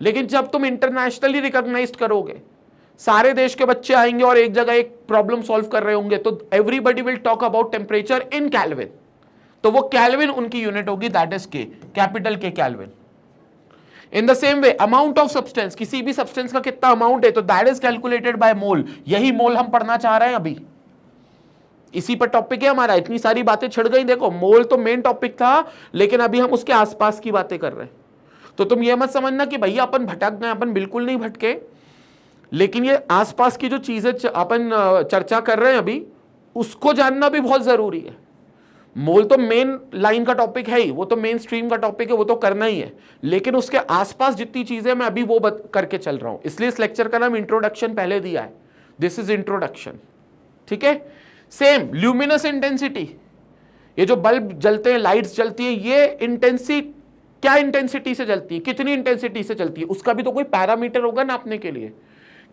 लेकिन जब तुम इंटरनेशनली रिकॉग्नाइज्ड करोगे, सारे देश के बच्चे आएंगे और एक जगह एक प्रॉब्लम सॉल्व कर रहे होंगे, तो everybody will talk about temperature in kelvin. तो वो केल्विन उनकी यूनिट होगी, दैट इज के, कैपिटल के kelvin. In the same way amount of substance, किसी भी सब्सटेंस का कितना अमाउंट है तो that is calculated by mole. यही मोल हम पढ़ना चाह रहे हैं अभी, इसी पर टॉपिक है हमारा। इतनी सारी बातें छिड़ गई, देखो मोल तो मेन टॉपिक था, लेकिन अभी हम उसके आसपास की बातें कर रहे हैं। तो तुम ये मत समझना कि भैया अपन भटक गए, अपन बिल्कुल नहीं भटके, लेकिन ये आसपास की जो चीजें अपन चर्चा कर रहे हैं अभी, उसको जानना भी बहुत जरूरी है। मोल तो मेन लाइन का टॉपिक है ही, वो तो मेन स्ट्रीम का टॉपिक है, वो तो करना ही है, लेकिन उसके आसपास जितनी चीजें मैं अभी वो करके चल रहा हूं। इसलिए इस लेक्चर का नाम इंट्रोडक्शन पहले दिया है, दिस इज इंट्रोडक्शन। ठीक है। सेम ल्यूमिनस इंटेंसिटी, ये जो बल्ब जलते हैं, लाइट्स जलती है, ये इंटेंसिटी क्या इंटेंसिटी से जलती है, कितनी इंटेंसिटी से चलती है, उसका भी तो कोई पैरामीटर होगा नापने के लिए।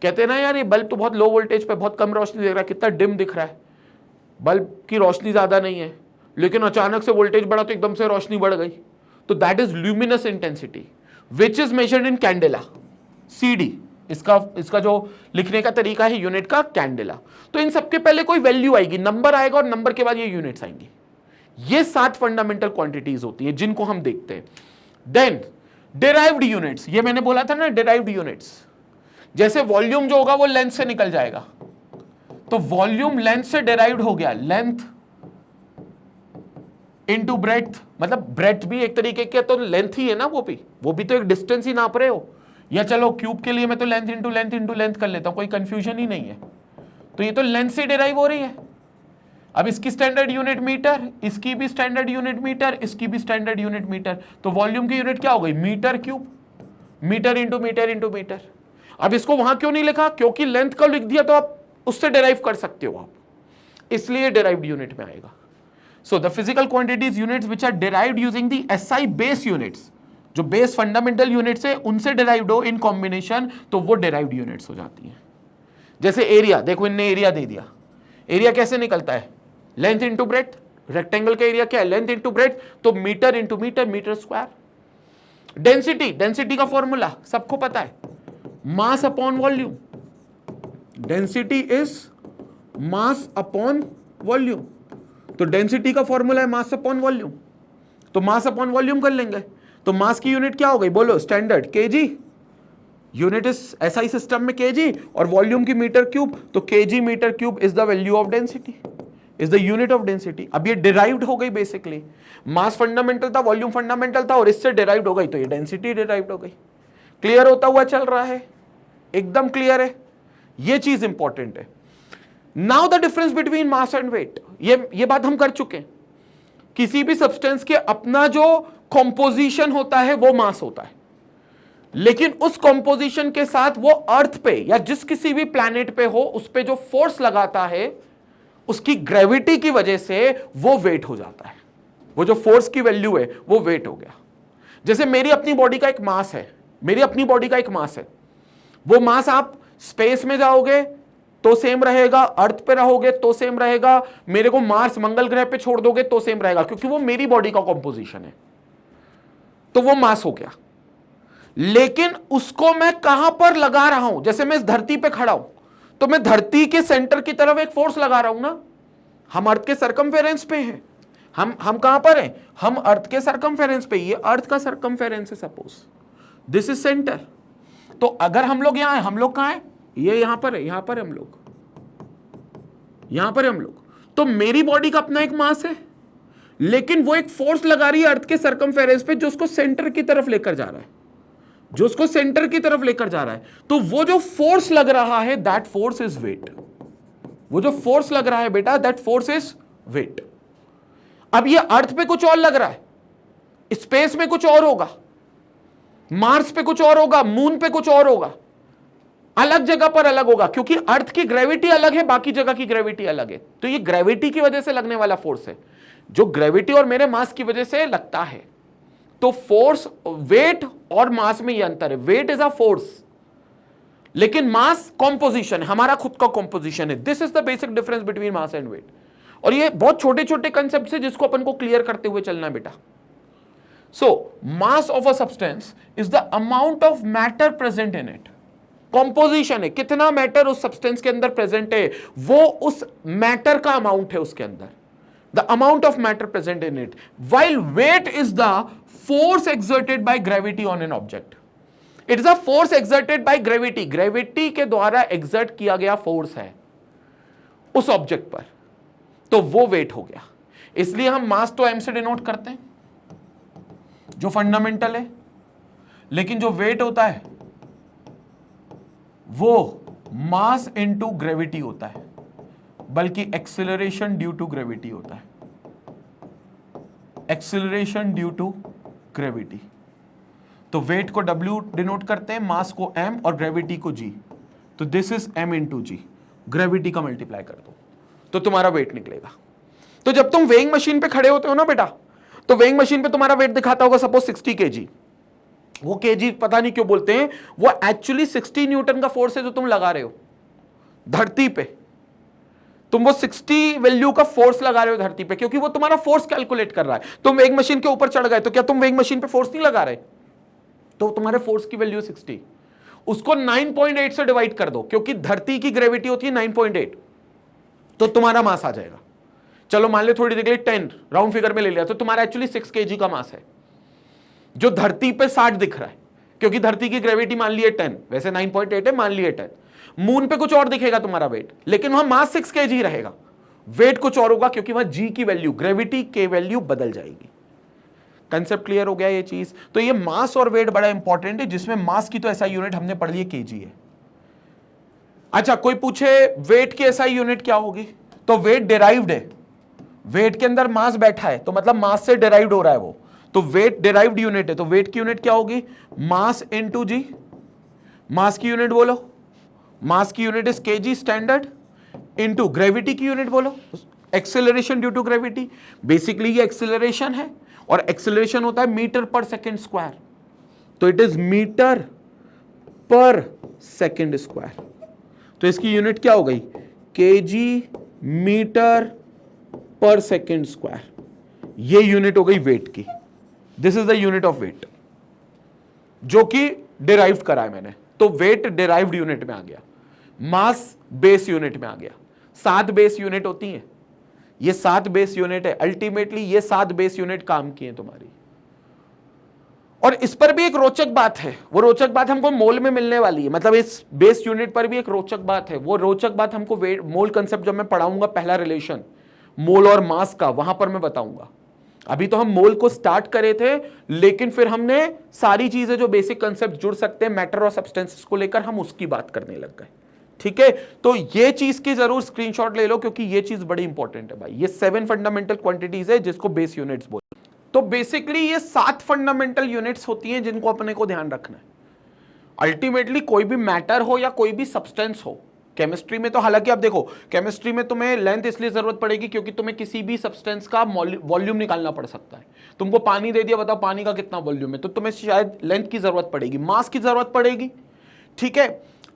कहते हैं ना यार ये बल्ब तो बहुत लो वोल्टेज पे बहुत कम रोशनी दे रहा है, कितना डिम दिख रहा है, बल्ब की रोशनी ज्यादा नहीं है, लेकिन अचानक से वोल्टेज बढ़ा तो एकदम से रोशनी बढ़ गई, तो that is luminous intensity which is measured in candela, CD. इसका जो लिखने का तरीका है यूनिट का, कैंडेला। तो इन सबके पहले कोई वैल्यू आएगी, नंबर आएगा और नंबर के बाद ये यूनिट्स आएंगी। ये 7 फंडामेंटल क्वांटिटीज होती है जिनको हम देखते हैं। देन डिराइव्ड यूनिट्स, ये मैंने बोला था ना डिराइव्ड यूनिट्स, जैसे वॉल्यूम जो होगा वो लेंथ से निकल जाएगा, तो वॉल्यूम लेंथ से डिराइव्ड हो गया, लेंथ इनटू ब्रेड्थ, मतलब ब्रेड्थ भी एक तरीके के तो लेंथ ही है ना, वो भी तो एक डिस्टेंस ही नाप रहे हो। या चलो क्यूब के लिए मैं तो length into length into length कर लेता हूं, कोई कंफ्यूजन ही नहीं है। तो ये तो लेंथ से डिराइव हो रही है। अब इसकी स्टैंडर्ड यूनिट मीटर, इसकी भी स्टैंडर्ड यूनिट मीटर, इसकी भी स्टैंडर्ड यूनिट मीटर, तो वॉल्यूम की यूनिट क्या हो गई, metre cube, metre into metre into metre. अब इसको वहां क्यों नहीं लिखा, क्योंकि लेंथ का लिख दिया तो आप उससे डिराइव कर सकते हो आप, इसलिए डिराइव्ड यूनिट में आएगा। So the physical quantities units which are derived using the SI base units, जो बेस फंडामेंटल यूनिट्स है उनसे डिराइव्ड हो इन कॉम्बिनेशन, तो वो डिराइव्ड यूनिट्स हो जाती हैं। जैसे एरिया, देखो इनने एरिया दे दिया, एरिया कैसे निकलता है, लेंथ इंटू ब्रेड्थ। रेक्टेंगल का एरिया क्या है, लेंथ इंटू ब्रेड्थ, तो metre into metre, metre square. Density, density का फॉर्मूला सबको पता है, mass upon volume. Density is mass upon volume. तो डेंसिटी का फॉर्मूला है मास अपॉन वॉल्यूम, तो मास अपॉन वॉल्यूम कर लेंगे। तो मास की यूनिट क्या हो गई बोलो, standard kg, unit is SI system में केजी, और वॉल्यूम की मीटर क्यूब, तो kg metre cube is the value of density, is the unit of density. अब ये डिराइव्ड हो गई, बेसिकली मास फंडामेंटल था, वॉल्यूम फंडामेंटल था, और इससे डिराइव्ड हो गई, तो ये डेंसिटी डिराइव्ड हो गई। क्लियर होता हुआ चल रहा है, एकदम क्लियर है, ये चीज इंपॉर्टेंट है। Now the difference between mass and weight, ये बात हम कर चुके हैं। किसी भी सब्सटेंस के अपना जो कॉम्पोजिशन होता है वो मास होता है, लेकिन उस कॉम्पोजिशन के साथ वो अर्थ पे या जिस किसी भी प्लैनेट पे हो उस पे जो फोर्स लगाता है उसकी ग्रेविटी की वजह से वो वेट हो जाता है। वो जो फोर्स की वैल्यू है वो वेट हो गया। जैसे मेरी अपनी बॉडी का एक मास है, मेरी अपनी बॉडी का एक मास है, वो मास आप स्पेस में जाओगे तो सेम रहेगा, अर्थ पे रहोगे तो सेम रहेगा, मेरे को मार्स मंगल ग्रह पे छोड़ दोगे तो सेम रहेगा, क्योंकि वो मेरी बॉडी का कॉम्पोजिशन है, तो वो मास हो गया। लेकिन उसको मैं कहां पर लगा रहा हूं, जैसे मैं इस धरती पे खड़ा हूं तो मैं धरती के सेंटर की तरफ एक फोर्स लगा रहा हूं ना, हम अर्थ के सरकमफेरेंस पे हैं, हम कहां पर हैं, हम अर्थ के सरकमफेरेंस पे, ये अर्थ का सरकमफेरेंस है सपोज, दिस इज सेंटर। तो अगर हम लोग यहां हैं, हम लोग कहां हैं, ये यहां पर है, यहां पर हम लोग, यहां पर हम लोग, तो मेरी बॉडी का अपना एक मास है, लेकिन वो एक फोर्स लगा रही है अर्थ के सरकमफेरेंस पे जो उसको सेंटर की तरफ लेकर जा रहा है, जो उसको सेंटर की तरफ लेकर जा रहा है। तो वो जो फोर्स लग रहा है दैट फोर्स इज वेट, वो जो फोर्स लग रहा है बेटा दैट फोर्स इज वेट। अब ये अर्थ पे कुछ और लग रहा है, स्पेस में कुछ और होगा, मार्स पे कुछ और होगा, मून पे कुछ और होगा, अलग जगह पर अलग होगा, क्योंकि अर्थ की ग्रेविटी अलग है, बाकी जगह की ग्रेविटी अलग है। तो ये ग्रेविटी की वजह से लगने वाला फोर्स है जो ग्रेविटी और मेरे मास की वजह से लगता है। तो फोर्स, वेट और मास में ये अंतर है, वेट इज अ फोर्स लेकिन मास कॉम्पोजिशन है, हमारा खुद का कॉम्पोजिशन है। This is the basic difference between mass and weight. और ये बहुत छोटे छोटे कंसेप्ट है जिसको अपन को क्लियर करते हुए चलना है बेटा। So mass of a substance is the amount of matter present in it. Composition है, कितना मैटर उस सब्सटेंस के अंदर प्रेजेंट है, वो उस मैटर का अमाउंट है उसके अंदर, the amount of matter present in it, while weight is the force exerted by gravity on an object. It is a force exerted by gravity, gravity के द्वारा exert किया गया force है उस ऑब्जेक्ट पर, तो वो वेट हो गया। इसलिए हम मास तो m से डिनोट करते हैं जो फंडामेंटल है, लेकिन जो वेट होता है वो मास इनटू ग्रेविटी होता है, बल्कि एक्सेलरेशन ड्यू टू ग्रेविटी होता है, एक्सेलरेशन ड्यू टू ग्रेविटी। तो वेट को W डिनोट करते हैं, मास को m और ग्रेविटी को g, तो this is m into g, gravity का मल्टीप्लाई कर दो तो तुम्हारा वेट निकलेगा। तो जब तुम वेइंग मशीन पे खड़े होते हो ना बेटा, तो वेइंग मशीन पे तुम्हारा वेट दिखाता होगा सपोज 60 kg, वो kg पता नहीं क्यों बोलते हैं, वो एक्चुअली 60 न्यूटन का फोर्स है जो तुम लगा रहे हो धरती पे। तुम वो 60 वैल्यू का फोर्स लगा रहे हो धरती पे, क्योंकि वो तुम्हारा फोर्स कैलकुलेट कर रहा है। तुम वेइंग मशीन के ऊपर चढ़ गए तो क्या तुम वेइंग मशीन पे फोर्स नहीं लगा रहे, तो तुम्हारे फोर्स की वैल्यू 60, उसको 9.8 से डिवाइड कर दो, क्योंकि धरती की ग्रेविटी होती है 9.8, तो तुम्हारा मास आ जाएगा। चलो मान लो थोड़ी देर के लिए 10 राउंड फिगर में ले लिया, तो तुम्हारा एक्चुअली 6 kg का मास है जो धरती पे 60 दिख रहा है, क्योंकि धरती की ग्रेविटी मान लिए 10, वैसे 9.8 है, मान लिए 10। मून पे कुछ और दिखेगा तुम्हारा वेट, लेकिन वहां मास 6 kg रहेगा, वेट कुछ और होगा, क्योंकि वहां g की वैल्यू, ग्रेविटी के वैल्यू बदल जाएगी। कंसेप्ट क्लियर हो गया ये चीज। तो ये मास और वेट बड़ा इंपॉर्टेंट है, जिसमें मास की तो ऐसा यूनिट हमने पढ़ ली kg है। अच्छा, कोई पूछे वेट की ऐसा यूनिट क्या होगी, तो वेट डिराइव्ड है, वेट के अंदर मास बैठा है तो मतलब मास से डिराइव्ड हो रहा है वो, तो वेट डिराइव्ड यूनिट है, तो वेट की यूनिट क्या होगी, मास इनटू जी। मास की यूनिट बोलो, मास की unit is kg standard, into gravity की यूनिट बोलो acceleration due to gravity. Basically ये एक्सेलरेशन है, और एक्सेलरेशन होता है मीटर पर सेकेंड स्क्वायर, तो इट इज मीटर पर सेकेंड स्क्वायर। तो इसकी यूनिट क्या हो गई, केजी मीटर पर सेकेंड स्क्वायर, ये यूनिट हो गई वेट की। This is the unit of weight. जो कि डिराइव्ड करा है मैंने, तो वेट डिराइव्ड यूनिट में आ गया, मास बेस यूनिट में आ गया। 7 बेस यूनिट होती हैं, ये 7 बेस यूनिट है, अल्टीमेटली ये 7 बेस यूनिट काम की है तुम्हारी। और इस पर भी एक रोचक बात है, वो रोचक बात हमको मोल में मिलने वाली है, मतलब इस बेस यूनिट पर भी एक रोचक बात है। वो रोचक बात हमको मोल कंसेप्ट जब मैं पढ़ाऊंगा, पहला रिलेशन मोल और मास का, वहां पर मैं बताऊंगा। अभी तो हम मोल को स्टार्ट करे थे, लेकिन फिर हमने सारी चीजें जो बेसिक कंसेप्ट जुड़ सकते हैं मैटर और सब्सटेंसेस को लेकर, हम उसकी बात करने लग गए। ठीक है, तो ये चीज की जरूर स्क्रीनशॉट ले लो, क्योंकि ये चीज बड़ी इंपॉर्टेंट है भाई। ये 7 फंडामेंटल क्वांटिटीज है जिसको बेस यूनिट्स बोलते हैं। तो बेसिकली ये 7 फंडामेंटल यूनिट्स होती हैं जिनको अपने को ध्यान रखना है। अल्टीमेटली कोई भी मैटर हो या कोई भी सब्सटेंस हो, केमिस्ट्री में तो हालांकि आप देखो, केमिस्ट्री में तुम्हें लेंथ इसलिए जरूरत पड़ेगी क्योंकि तुम्हें किसी भी सब्सटेंस का वॉल्यूम निकालना पड़ सकता है। तुमको पानी दे दिया, बताओ पानी का कितना वॉल्यूम है, तो तुम्हें शायद लेंथ की जरूरत पड़ेगी, मास की जरूरत पड़ेगी। ठीक है,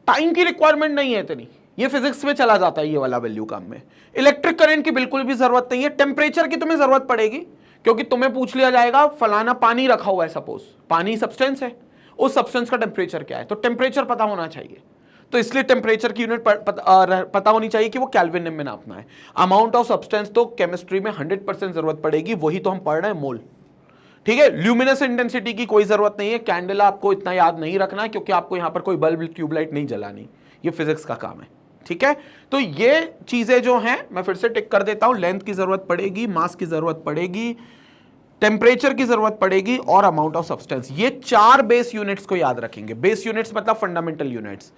टाइम की रिक्वायरमेंट नहीं है इतनी, ये फिजिक्स में चला जाता है ये वाला वैल्यू काम में। इलेक्ट्रिक करंट की बिल्कुल भी जरूरत नहीं है। टेम्परेचर की तुम्हें जरूरत पड़ेगी, क्योंकि तुम्हें पूछ लिया जाएगा फलाना पानी रखा हुआ है, सपोज पानी सब्सटेंस है, उस सब्सटेंस का टेम्परेचर क्या है, तो टेम्परेचर पता होना चाहिए। तो इसलिए टेम्परेचर की यूनिट पता होनी चाहिए कि वो केल्विन में नापना है। अमाउंट ऑफ सब्सटेंस तो केमिस्ट्री में 100% जरूरत पड़ेगी, वही तो हम पढ़ रहे हैं, मोल। ठीक है, ल्यूमिनस इंटेंसिटी की कोई जरूरत नहीं है, कैंडल आपको इतना याद नहीं रखना है, क्योंकि आपको यहां पर कोई बल्ब ट्यूबलाइट नहीं जलानी, ये फिजिक्स का काम है। ठीक है, तो ये चीजें जो हैं मैं फिर से टिक कर देता हूं, लेंथ की जरूरत पड़ेगी, मास की जरूरत पड़ेगी, टेम्परेचर की जरूरत पड़ेगी और अमाउंट ऑफ सब्सटेंस। ये 4 बेस यूनिट्स को याद रखेंगे। बेस यूनिट्स मतलब फंडामेंटल यूनिट्स।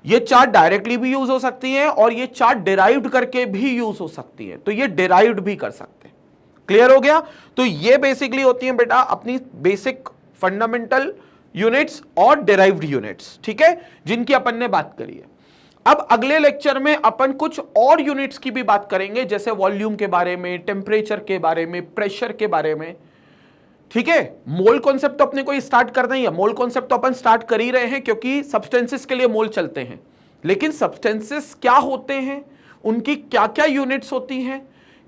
ये 4 डायरेक्टली भी यूज हो सकती हैं और ये 4 डिराइव्ड करके भी यूज हो सकती है, तो ये डिराइव्ड भी कर सकते हैं। क्लियर हो गया? तो ये बेसिकली होती है बेटा अपनी बेसिक फंडामेंटल यूनिट्स और डिराइव्ड यूनिट्स, ठीक है, जिनकी अपन ने बात करी है। अब अगले लेक्चर में अपन कुछ और यूनिट्स की भी बात करेंगे, जैसे वॉल्यूम के बारे में, टेम्परेचर के बारे में, प्रेशर के बारे में। ठीक है, मोल कॉन्सेप्ट तो अपने को स्टार्ट करना ही है। मोल कॉन्सेप्ट तो अपन स्टार्ट कर ही रहे हैं, क्योंकि सब्सटेंसेस के लिए मोल चलते हैं। लेकिन सब्सटेंसेस क्या होते हैं, उनकी क्या क्या यूनिट्स होती हैं,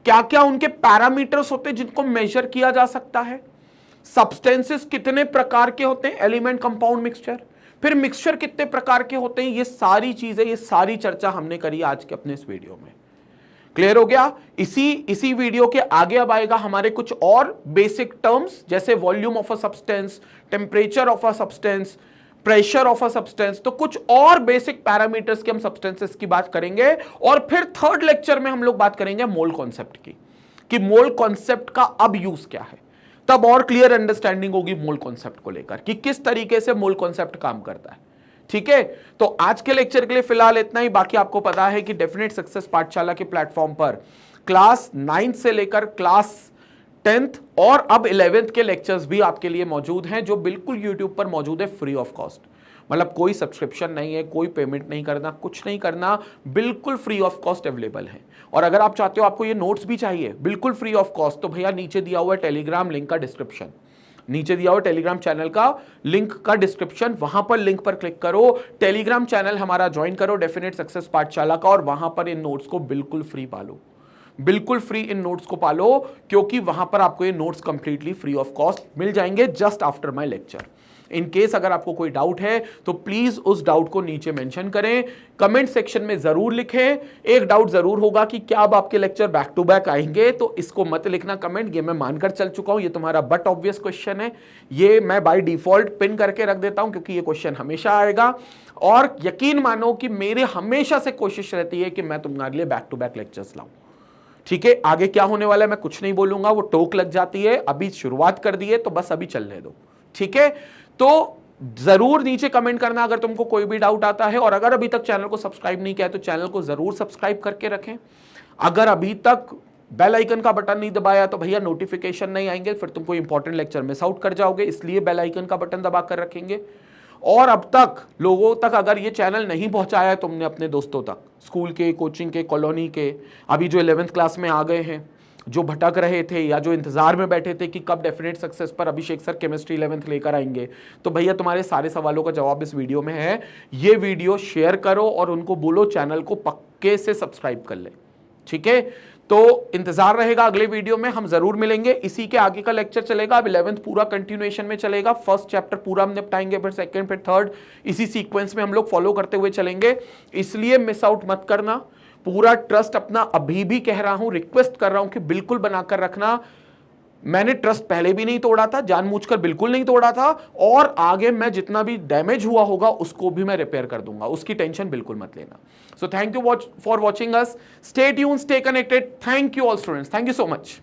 क्या क्या उनके पैरामीटर्स होते हैं जिनको मेजर किया जा सकता है, सब्सटेंसेस कितने प्रकार के होते हैं, एलिमेंट, कंपाउंड, मिक्सचर, फिर मिक्सचर कितने प्रकार के होते हैं, ये सारी चीजें, ये सारी चर्चा हमने करी आज के अपने इस वीडियो में। क्लियर हो गया? इसी वीडियो के आगे अब आएगा हमारे कुछ और बेसिक टर्म्स, जैसे volume of a substance, temperature of a substance, pressure of a substance, तो कुछ और बेसिक पैरामीटर्स के हम सब्सटेंसेस की बात करेंगे। और फिर थर्ड लेक्चर में हम लोग बात करेंगे मोल कॉन्सेप्ट की, कि मोल कॉन्सेप्ट का अब यूज क्या है। तब और क्लियर अंडरस्टैंडिंग होगी मोल कॉन्सेप्ट को लेकर कि किस तरीके से मोल कॉन्सेप्ट काम करता है। ठीक है, तो आज के लेक्चर के लिए फिलहाल इतना ही। बाकी आपको पता है कि डेफिनेट सक्सेस पाठशाला के प्लेटफॉर्म पर क्लास 9 से लेकर क्लास 10th और अब 11th के लेक्चर्स भी आपके लिए मौजूद हैं, जो बिल्कुल यूट्यूब पर मौजूद है फ्री ऑफ कॉस्ट। मतलब कोई सब्सक्रिप्शन नहीं है, कोई पेमेंट नहीं करना, कुछ नहीं करना, बिल्कुल फ्री ऑफ कॉस्ट अवेलेबल है। और अगर आप चाहते हो आपको ये नोट्स भी चाहिए बिल्कुल फ्री ऑफ कॉस्ट, तो भैया नीचे दिया हुआ है टेलीग्राम लिंक का डिस्क्रिप्शन, नीचे दिया हुआ टेलीग्राम चैनल का लिंक का डिस्क्रिप्शन, वहां पर लिंक पर क्लिक करो, टेलीग्राम चैनल हमारा ज्वाइन करो डेफिनेट सक्सेस पाठशाला का, और वहां पर इन नोट्स को बिल्कुल फ्री पालो, बिल्कुल फ्री इन नोट्स को पालो, क्योंकि वहां पर आपको ये notes completely free of cost मिल जाएंगे just after my lecture. In case अगर आपको कोई डाउट है तो प्लीज उस डाउट को नीचे मेंशन करें, कमेंट सेक्शन में जरूर लिखें। एक डाउट जरूर होगा कि क्या अब आपके लेक्चर बैक टू बैक आएंगे, तो इसको मत लिखना कमेंट, ये मैं मानकर चल चुका हूं, ये तुम्हारा बट ऑब्वियस क्वेश्चन है, ये मैं बाय डिफॉल्ट पिन करके रख देता हूं, क्योंकि ये क्वेश्चन हमेशा आएगा। और यकीन मानो कि मेरे हमेशा से कोशिश रहती है कि मैं तुम्हारे लिए बैक टू बैक लेक्चर्स लाऊं। ठीक है, आगे क्या होने वाला है मैं कुछ नहीं बोलूंगा, वो टोक लग जाती है, अभी शुरुआत कर दी है तो बस अभी चलने दो। ठीक है, तो जरूर नीचे कमेंट करना अगर तुमको कोई भी डाउट आता है, और अगर अभी तक चैनल को सब्सक्राइब नहीं किया है तो चैनल को जरूर सब्सक्राइब करके रखें। अगर अभी तक बेल आइकन का बटन नहीं दबाया तो भैया नोटिफिकेशन नहीं आएंगे, फिर तुम कोई इंपॉर्टेंट लेक्चर मिस आउट कर जाओगे, इसलिए बेल आइकन का बटन दबा कर रखेंगे। और अब तक लोगों तक अगर ये चैनल नहीं पहुंचाया है तुमने अपने दोस्तों तक, स्कूल के, कोचिंग के, कॉलोनी के, अभी जो 11th क्लास में आ गए हैं, जो भटक रहे थे या जो इंतजार में बैठे थे कि कब डेफिनेट सक्सेस पर अभिषेक सर केमिस्ट्री 11th लेकर आएंगे, तो भैया तुम्हारे सारे सवालों का जवाब इस वीडियो में है। ये वीडियो शेयर करो और उनको बोलो चैनल को पक्के से सब्सक्राइब कर ले। ठीक है, तो इंतजार रहेगा अगले वीडियो में, हम जरूर मिलेंगे। इसी के आगे का लेक्चर चलेगा, अब 11th पूरा कंटिन्यूएशन में चलेगा। फर्स्ट चैप्टर पूरा हम निपटाएंगे, फिर सेकंड, फिर थर्ड, इसी सीक्वेंस में हम लोग फॉलो करते हुए चलेंगे। इसलिए मिस आउट मत करना। पूरा ट्रस्ट अपना अभी भी कह रहा हूं, रिक्वेस्ट कर रहा हूं कि बिल्कुल बनाकर रखना। मैंने ट्रस्ट पहले भी नहीं तोड़ा था, जानबूझकर बिल्कुल नहीं तोड़ा था, और आगे मैं जितना भी डैमेज हुआ होगा उसको भी मैं रिपेयर कर दूंगा, उसकी टेंशन बिल्कुल मत लेना। So thank you for watching us, stay tuned, stay connected. Thank you all students, thank you so much.